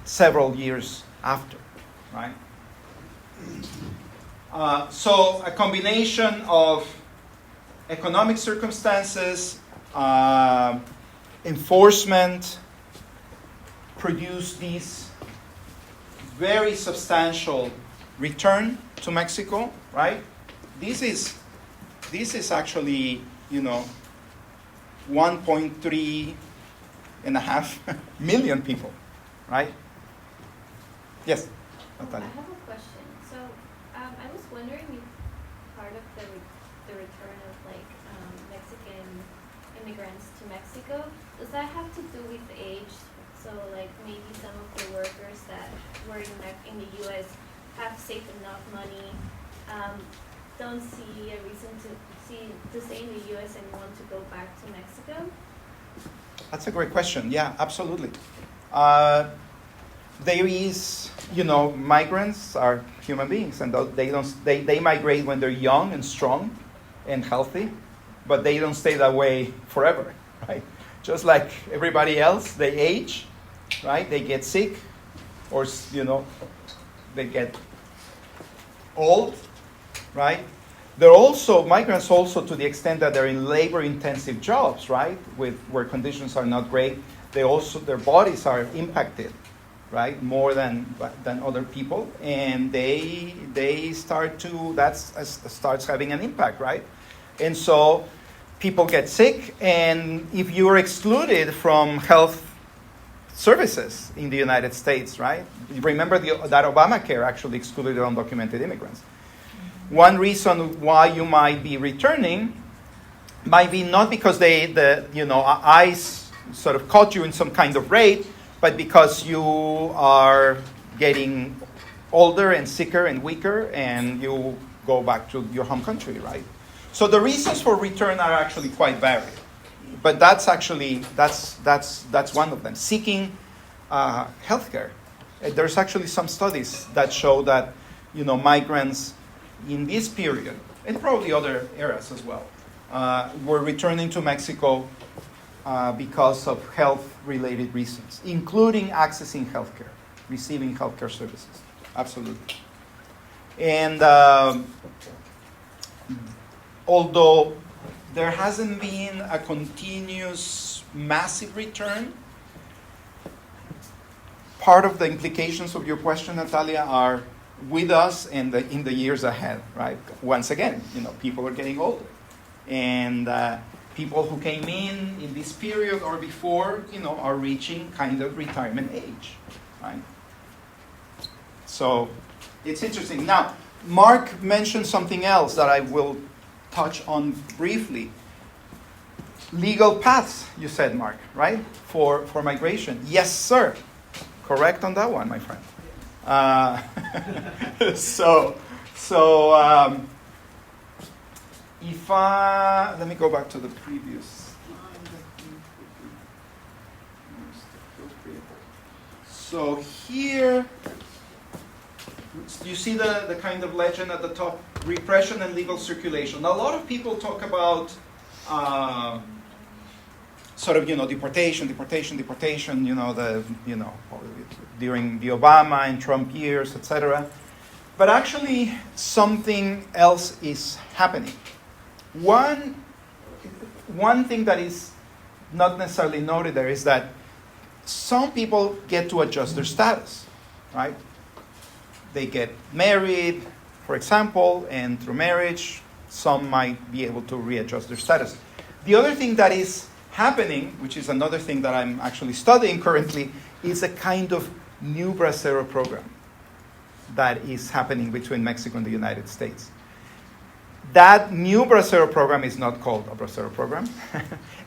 several years after, right? So a combination of economic circumstances, enforcement, produced this very substantial return to Mexico, right? This is this is actually, 1.3 and a half million people, right? Yes, I Natalia. have a question. So, I was wondering if part of the return of Mexican immigrants to Mexico, does that have to do with age? So, maybe some of the workers that were in the U.S. have saved enough money, don't see a reason to stay in the U.S. and want to go back to Mexico? That's a great question. Yeah, absolutely. There is, migrants are human beings, and they migrate when they're young and strong and healthy, but they don't stay that way forever, right? Just like everybody else, they age, right? They get sick, or they get old, right? They're also migrants also to the extent that they're in labor-intensive jobs, right, where conditions are not great. Their bodies are impacted, right, more than other people, and they starts having an impact, right, and so people get sick, and if you're excluded from health services in the United States, right, remember that Obamacare actually excluded undocumented immigrants. One reason why you might be returning might be not because ICE sort of caught you in some kind of raid, but because you are getting older and sicker and weaker, and you go back to your home country, right? So the reasons for return are actually quite varied, but that's one of them. Seeking healthcare. There's actually some studies that show that migrants in this period, and probably other eras as well, were returning to Mexico because of health-related reasons, including accessing healthcare, receiving healthcare services. Absolutely. And although there hasn't been a continuous massive return, part of the implications of your question, Natalia, are with us in the years ahead, right? Once again, people are getting older, and people who came in this period or before, are reaching kind of retirement age, right? So it's interesting. Now, Mark mentioned something else that I will touch on briefly. Legal paths, you said, Mark, right? For migration. Yes, sir. Correct on that one, my friend. Let me go back to the previous slide. So here, you see the kind of legend at the top, repression and legal circulation. Now, a lot of people talk about deportation, during the Obama and Trump years, etc. But actually, something else is happening. One thing that is not necessarily noted there is that some people get to adjust their status, right? They get married, for example, and through marriage, some might be able to readjust their status. The other thing that is happening, which is another thing that I'm actually studying currently, is a kind of new Bracero program that is happening between Mexico and the United States. That new Bracero program is not called a Bracero program,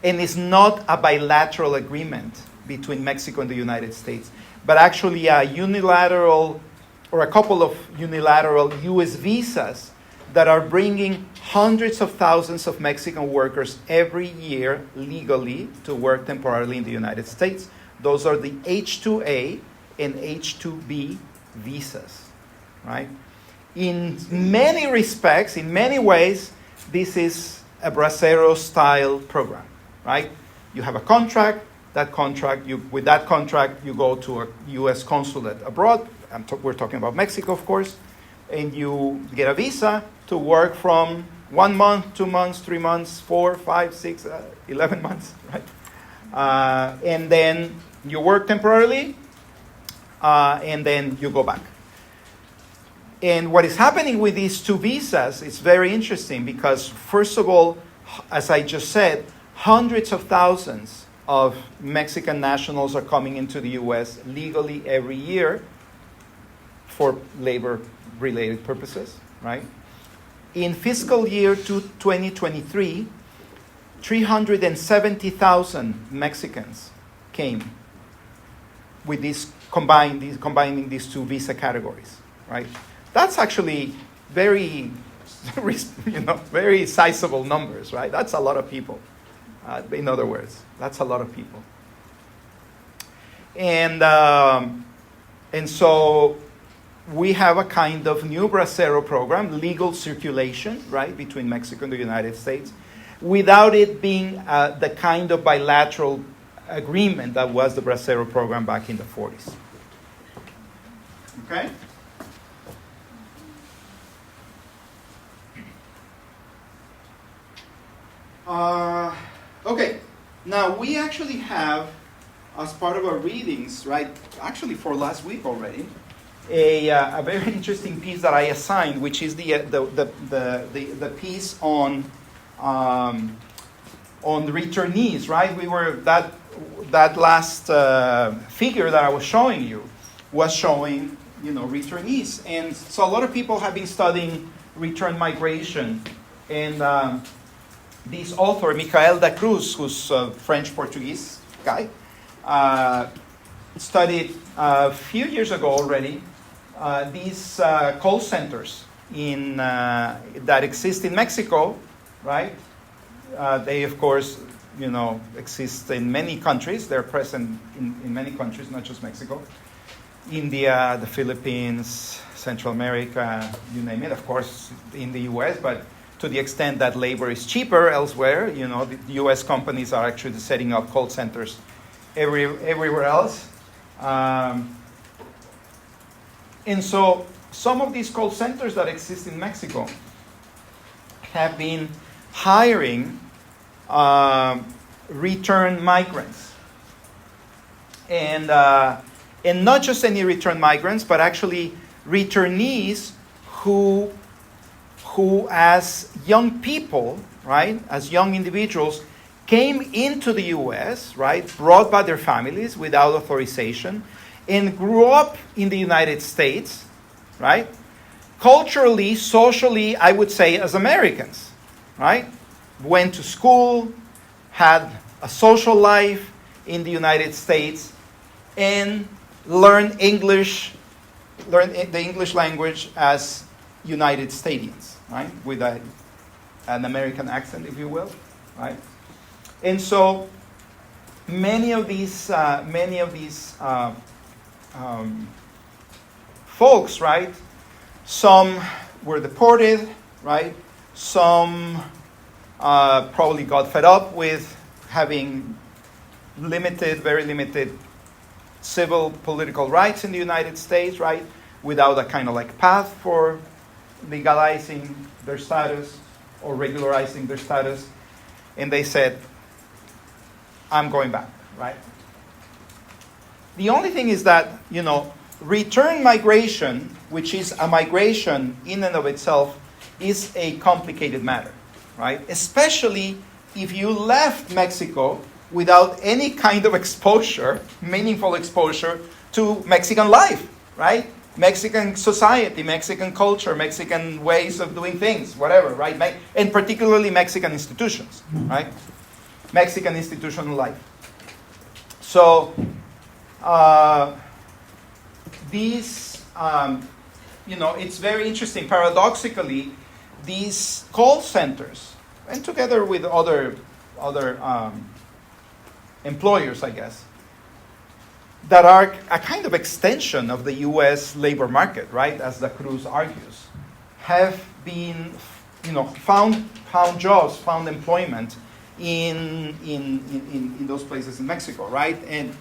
and is not a bilateral agreement between Mexico and the United States, but actually a unilateral or a couple of unilateral U.S. visas that are bringing hundreds of thousands of Mexican workers every year legally to work temporarily in the United States. Those are the H-2A and H-2B visas, right? In many respects, in many ways, this is a Bracero-style program, right? You have a contract. With that contract, you go to a U.S. consulate abroad. We're talking about Mexico, of course. And you get a visa to work from 1 month, 2 months, 3 months, 4, 5, 6, 11 months, right? And then you work temporarily, and then you go back. And what is happening with these two visas is very interesting because, first of all, as I just said, hundreds of thousands of Mexican nationals are coming into the U.S. legally every year for labor-related purposes, right? In fiscal year 2023, 370,000 Mexicans came with combining these two visa categories, right? That's actually very, very sizable numbers, right? That's a lot of people. In other words, that's a lot of people. And so we have a kind of new Bracero program, legal circulation, right, between Mexico and the United States, without it being the kind of bilateral agreement that was the Bracero program back in the 40s. Okay? Okay, now we actually have, as part of our readings, right, actually for last week already, a very interesting piece that I assigned, which is the piece on the returnees, right? We were that last figure that I was showing you was showing, returnees, and so a lot of people have been studying return migration, and this author, Michael da Cruz, who's a French-Portuguese guy, studied a few years ago already these call centers that exist in Mexico, right? They, of course, exist in many countries. They're present in many countries, not just Mexico. India, the Philippines, Central America, you name it. Of course, in the U.S., but to the extent that labor is cheaper elsewhere, the U.S. companies are actually setting up call centers everywhere else. And so some of these call centers that exist in Mexico have been hiring return migrants. And not just any return migrants, but actually returnees who as young people, right, as young individuals, came into the U.S., right, brought by their families without authorization, and grew up in the United States, right, culturally, socially, I would say, as Americans, right, went to school, had a social life in the United States, and learned the English language as United Statians, right, with an American accent, if you will, right? And so many of these folks, right? Some were deported, right? Some probably got fed up with having very limited civil political rights in the United States, right? Without a kind of path for legalizing their status or regularizing their status. And they said, I'm going back, right? The only thing is that, return migration, which is a migration in and of itself, is a complicated matter, right? Especially if you left Mexico without any kind of exposure, meaningful exposure to Mexican life, right? Mexican society, Mexican culture, Mexican ways of doing things, whatever, right? And particularly Mexican institutions, right? Mexican institutional life. So, these, it's very interesting. Paradoxically, these call centers, and together with other employers, I guess, that are a kind of extension of the U.S. labor market, right, as da Cruz argues, have been, found jobs, found employment in those places in Mexico, right? And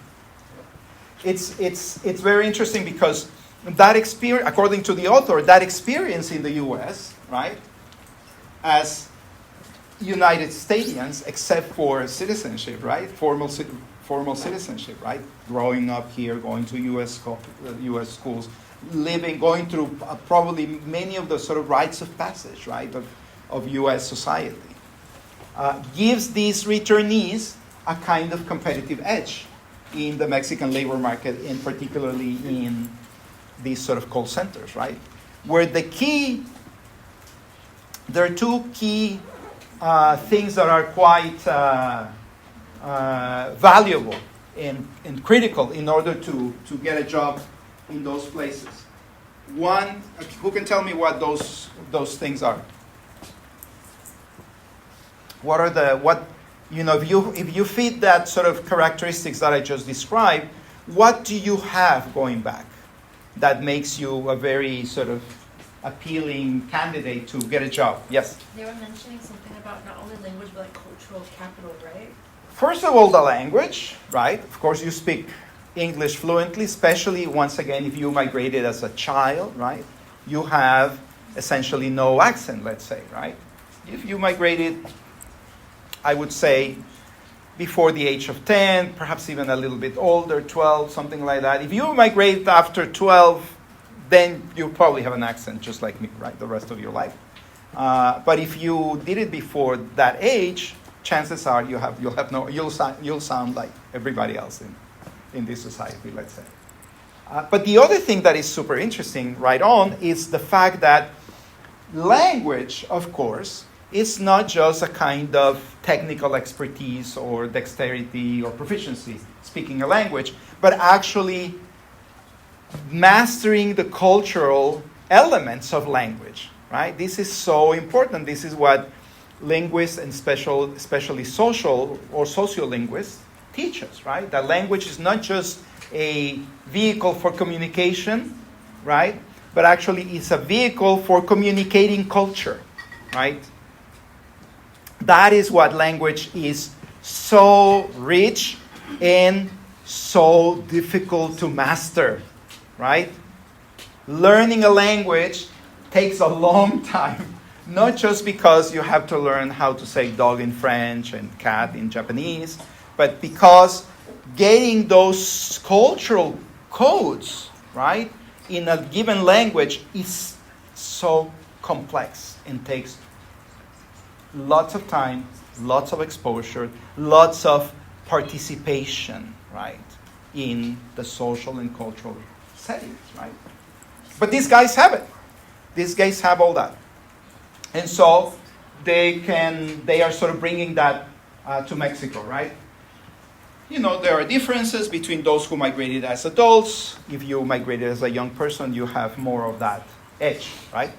it's very interesting because that experience, according to the author, that experience in the U.S., right, as United Statians, except for citizenship, right, formal citizenship, right, growing up here, going to U.S. schools, going through probably many of the sort of rites of passage, right, of U.S. society, gives these returnees a kind of competitive edge in the Mexican labor market, and particularly in these sort of call centers, right? Where there are two key things that are quite valuable and critical in order to get a job in those places. One, who can tell me what those things are? What are if you fit that sort of characteristics that I just described, what do you have going back that makes you a very sort of appealing candidate to get a job? Yes? They were mentioning something about not only language, but like cultural capital, right? First of all, the language, right? Of course, you speak English fluently, especially, once again, if you migrated as a child, right? You have essentially no accent, let's say, right? If you migrated, I would say, before the age of 10, perhaps even a little bit older, 12, something like that. If you migrate after 12, then you probably have an accent just like me, right, the rest of your life. But if you did it before that age, chances are you'll sound like everybody else in this society, let's say. But the other thing that is super interesting right on is the fact that language, of course, is not just a kind of technical expertise or dexterity or proficiency speaking a language, but actually mastering the cultural elements of language, right? This is so important. This is what linguists and especially social or sociolinguists teach us, right? That language is not just a vehicle for communication, right? But actually it's a vehicle for communicating culture, right? That is what language is so rich and so difficult to master, right? Learning a language takes a long time, not just because you have to learn how to say dog in French and cat in Japanese, but because getting those cultural codes, right, in a given language is so complex and takes lots of time, lots of exposure, lots of participation, right, in the social and cultural settings, right? But these guys have it. These guys have all that. And so they are sort of bringing that to Mexico, right? You know, there are differences between those who migrated as adults. If you migrated as a young person, you have more of that edge, right?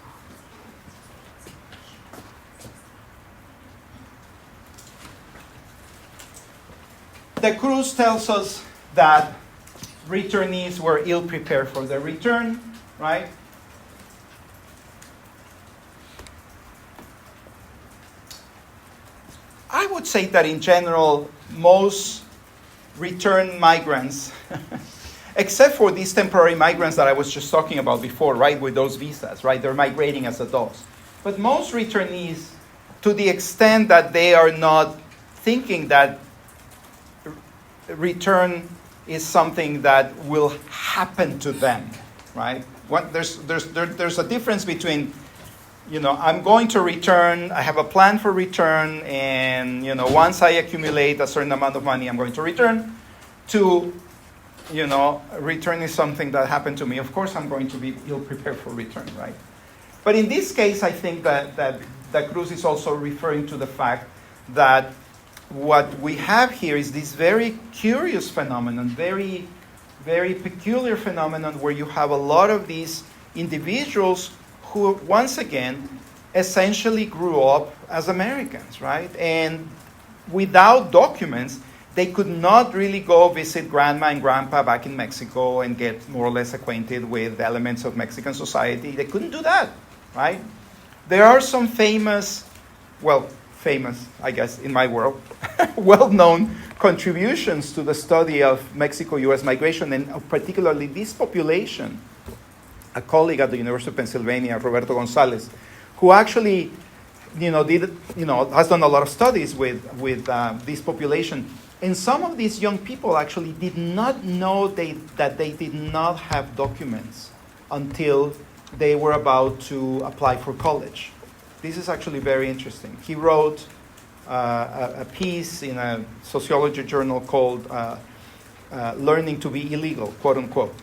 The Cruz tells us that returnees were ill-prepared for their return, right? I would say that in general, most return migrants, except for these temporary migrants that I was just talking about before, right, with those visas, right, they're migrating as adults. But most returnees, to the extent that they are not thinking that return is something that will happen to them, right? There's a difference between, you know, I'm going to return, I have a plan for return, and, you know, once I accumulate a certain amount of money, I'm going to return, to, you know, return is something that happened to me. Of course, I'm going to be ill-prepared for return, right? But in this case, I think that Cruz is also referring to the fact that what we have here is this very curious phenomenon, very, very peculiar phenomenon where you have a lot of these individuals who, once again, essentially grew up as Americans, right? And without documents, they could not really go visit grandma and grandpa back in Mexico and get more or less acquainted with elements of Mexican society. They couldn't do that, right? There are some famous, I guess, in my world, well-known contributions to the study of Mexico-U.S. migration, and particularly this population. A colleague at the University of Pennsylvania, Roberto Gonzalez, who actually, has done a lot of studies with this population. And some of these young people actually did not know that they did not have documents until they were about to apply for college. This is actually very interesting. He wrote a piece in a sociology journal called Learning to be Illegal, quote unquote.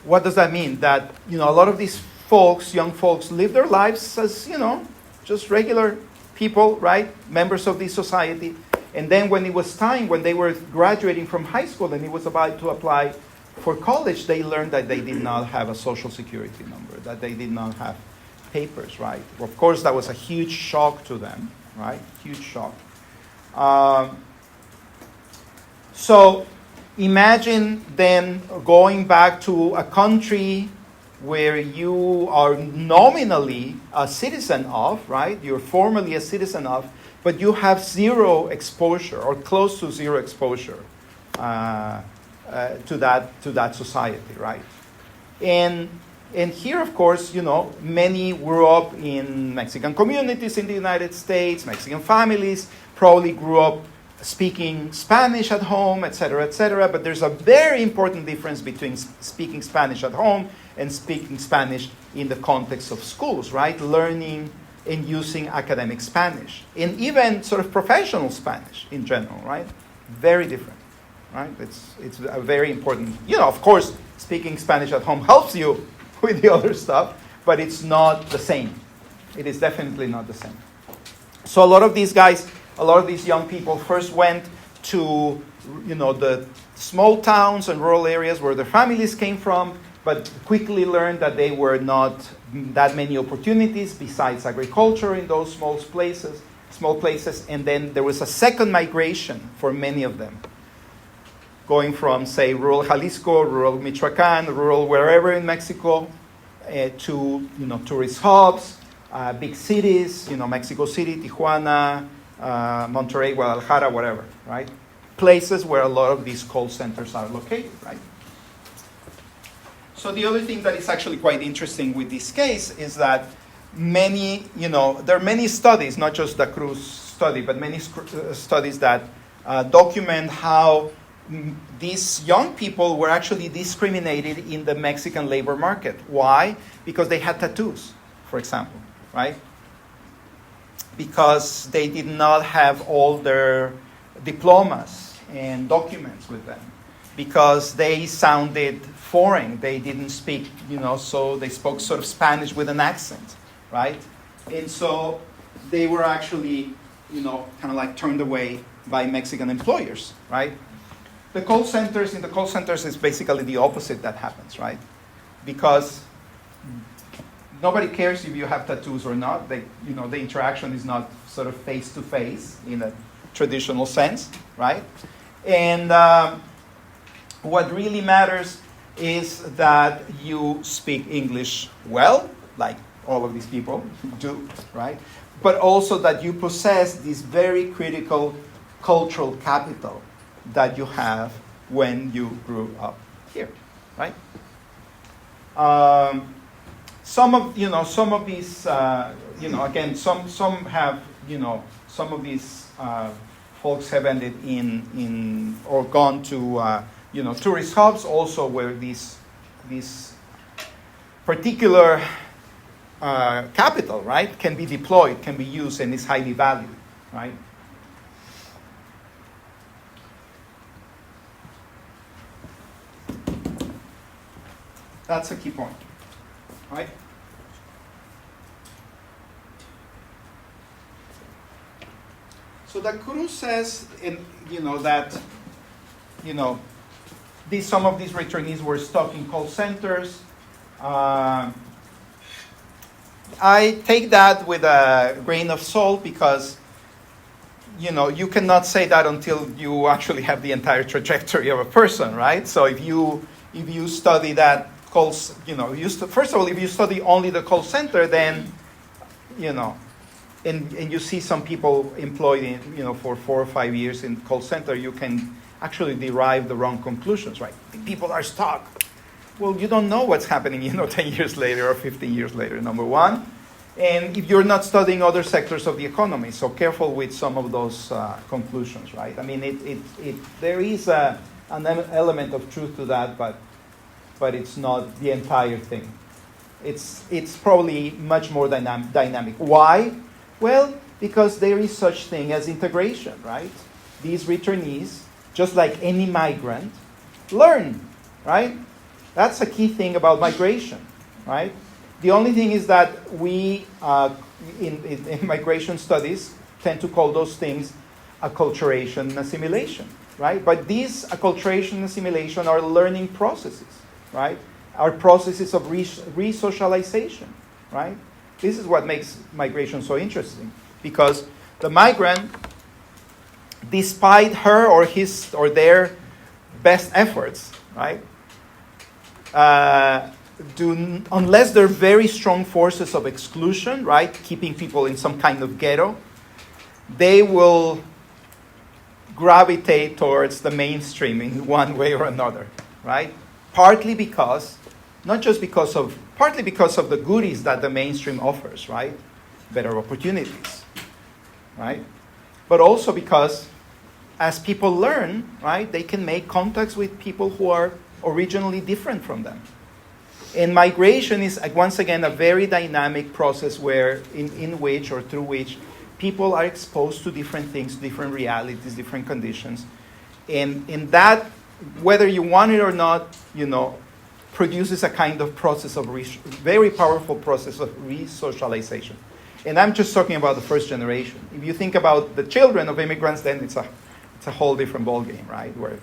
What does that mean? That, a lot of these folks, young folks, live their lives as, just regular people, right? Members of this society. And then when it was time, when they were graduating from high school and it was about to apply for college, they learned that they did not have a social security number, that they did not have papers, right? Of course, that was a huge shock to them, right? Huge shock. So imagine then going back to a country where you are nominally a citizen of, right? You're formally a citizen of, but you have zero exposure or close to zero exposure to that society, right? And here, of course, many grew up in Mexican communities in the United States, Mexican families, probably grew up speaking Spanish at home, etc., etc. But there's a very important difference between speaking Spanish at home and speaking Spanish in the context of schools, right? Learning and using academic Spanish, and even sort of professional Spanish in general, right? Very different, right? It's a very important, of course, speaking Spanish at home helps you with the other stuff, but it's not the same. It is definitely not the same. So a lot of these guys, a lot of these young people first went to, the small towns and rural areas where their families came from, but quickly learned that they were not that many opportunities besides agriculture in those small places. And then there was a second migration for many of them, going from, say, rural Jalisco, rural Michoacan, rural wherever in Mexico, to, tourist hubs, big cities, Mexico City, Tijuana, Monterrey, Guadalajara, whatever, right? Places where a lot of these call centers are located, right? So the other thing that is actually quite interesting with this case is that many, there are many studies, not just the Cruz study, but many studies that document how these young people were actually discriminated in the Mexican labor market. Why? Because they had tattoos, for example, right? Because they did not have all their diplomas and documents with them. Because they sounded foreign. They didn't speak, so they spoke sort of Spanish with an accent, right? And so they were actually, kind of like turned away by Mexican employers, right? In the call centers is basically the opposite that happens, right? Because nobody cares if you have tattoos or not. The interaction is not sort of face to face in a traditional sense, right? And what really matters is that you speak English well, like all of these people do, right? But also that you possess this very critical cultural capital that you have when you grew up here, right? Some of these, again, some have, some of these folks have ended in or gone to, tourist hubs also where this particular capital, right, can be deployed, can be used, and is highly valued, right? That's a key point, right? So that Cruz says, that, some of these returnees were stuck in call centers. I take that with a grain of salt because, you cannot say that until you actually have the entire trajectory of a person, right? So if you study that calls, first of all, if you study only the call center, then, and you see some people employed in, for 4 or 5 years in call center, you can actually derive the wrong conclusions, right? People are stuck. Well, you don't know what's happening, 10 years later or 15 years later, number one. And if you're not studying other sectors of the economy, so careful with some of those conclusions, right? I mean, there is an element of truth to that, but but it's not the entire thing. It's probably much more dynamic. Why? Well, because there is such thing as integration, right? These returnees, just like any migrant, learn, right? That's a key thing about migration, right? The only thing is that we, in migration studies, tend to call those things acculturation and assimilation, right? But these acculturation and assimilation are learning processes, right? Are processes of re-socialization, right? This is what makes migration so interesting, because the migrant, despite her or his or their best efforts, right, unless they're very strong forces of exclusion, right, keeping people in some kind of ghetto, they will gravitate towards the mainstream in one way or another, right? Partly because of the goodies that the mainstream offers, right? Better opportunities, right? But also because as people learn, right, they can make contacts with people who are originally different from them. And migration is, once again, a very dynamic process where, in which or through which people are exposed to different things, different realities, different conditions. And that, whether you want it or not, produces a kind of process of very powerful process of re-socialization. And I'm just talking about the first generation. If you think about the children of immigrants, then it's a whole different ballgame, right? Where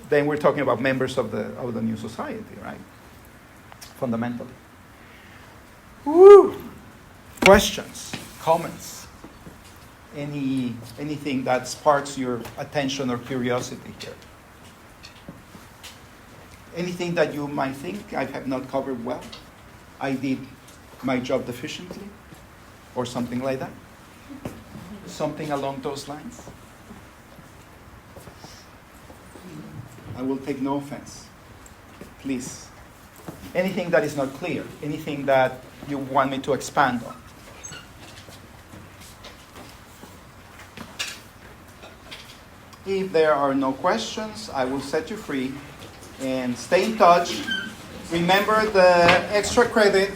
then we're talking about members of the new society, right? Fundamentally. Woo! Questions, comments, anything that sparks your attention or curiosity here? Anything that you might think I have not covered well? I did my job deficiently? Or something like that? Something along those lines? I will take no offense. Please. Anything that is not clear? Anything that you want me to expand on? If there are no questions, I will set you free. And stay in touch. Remember the extra credit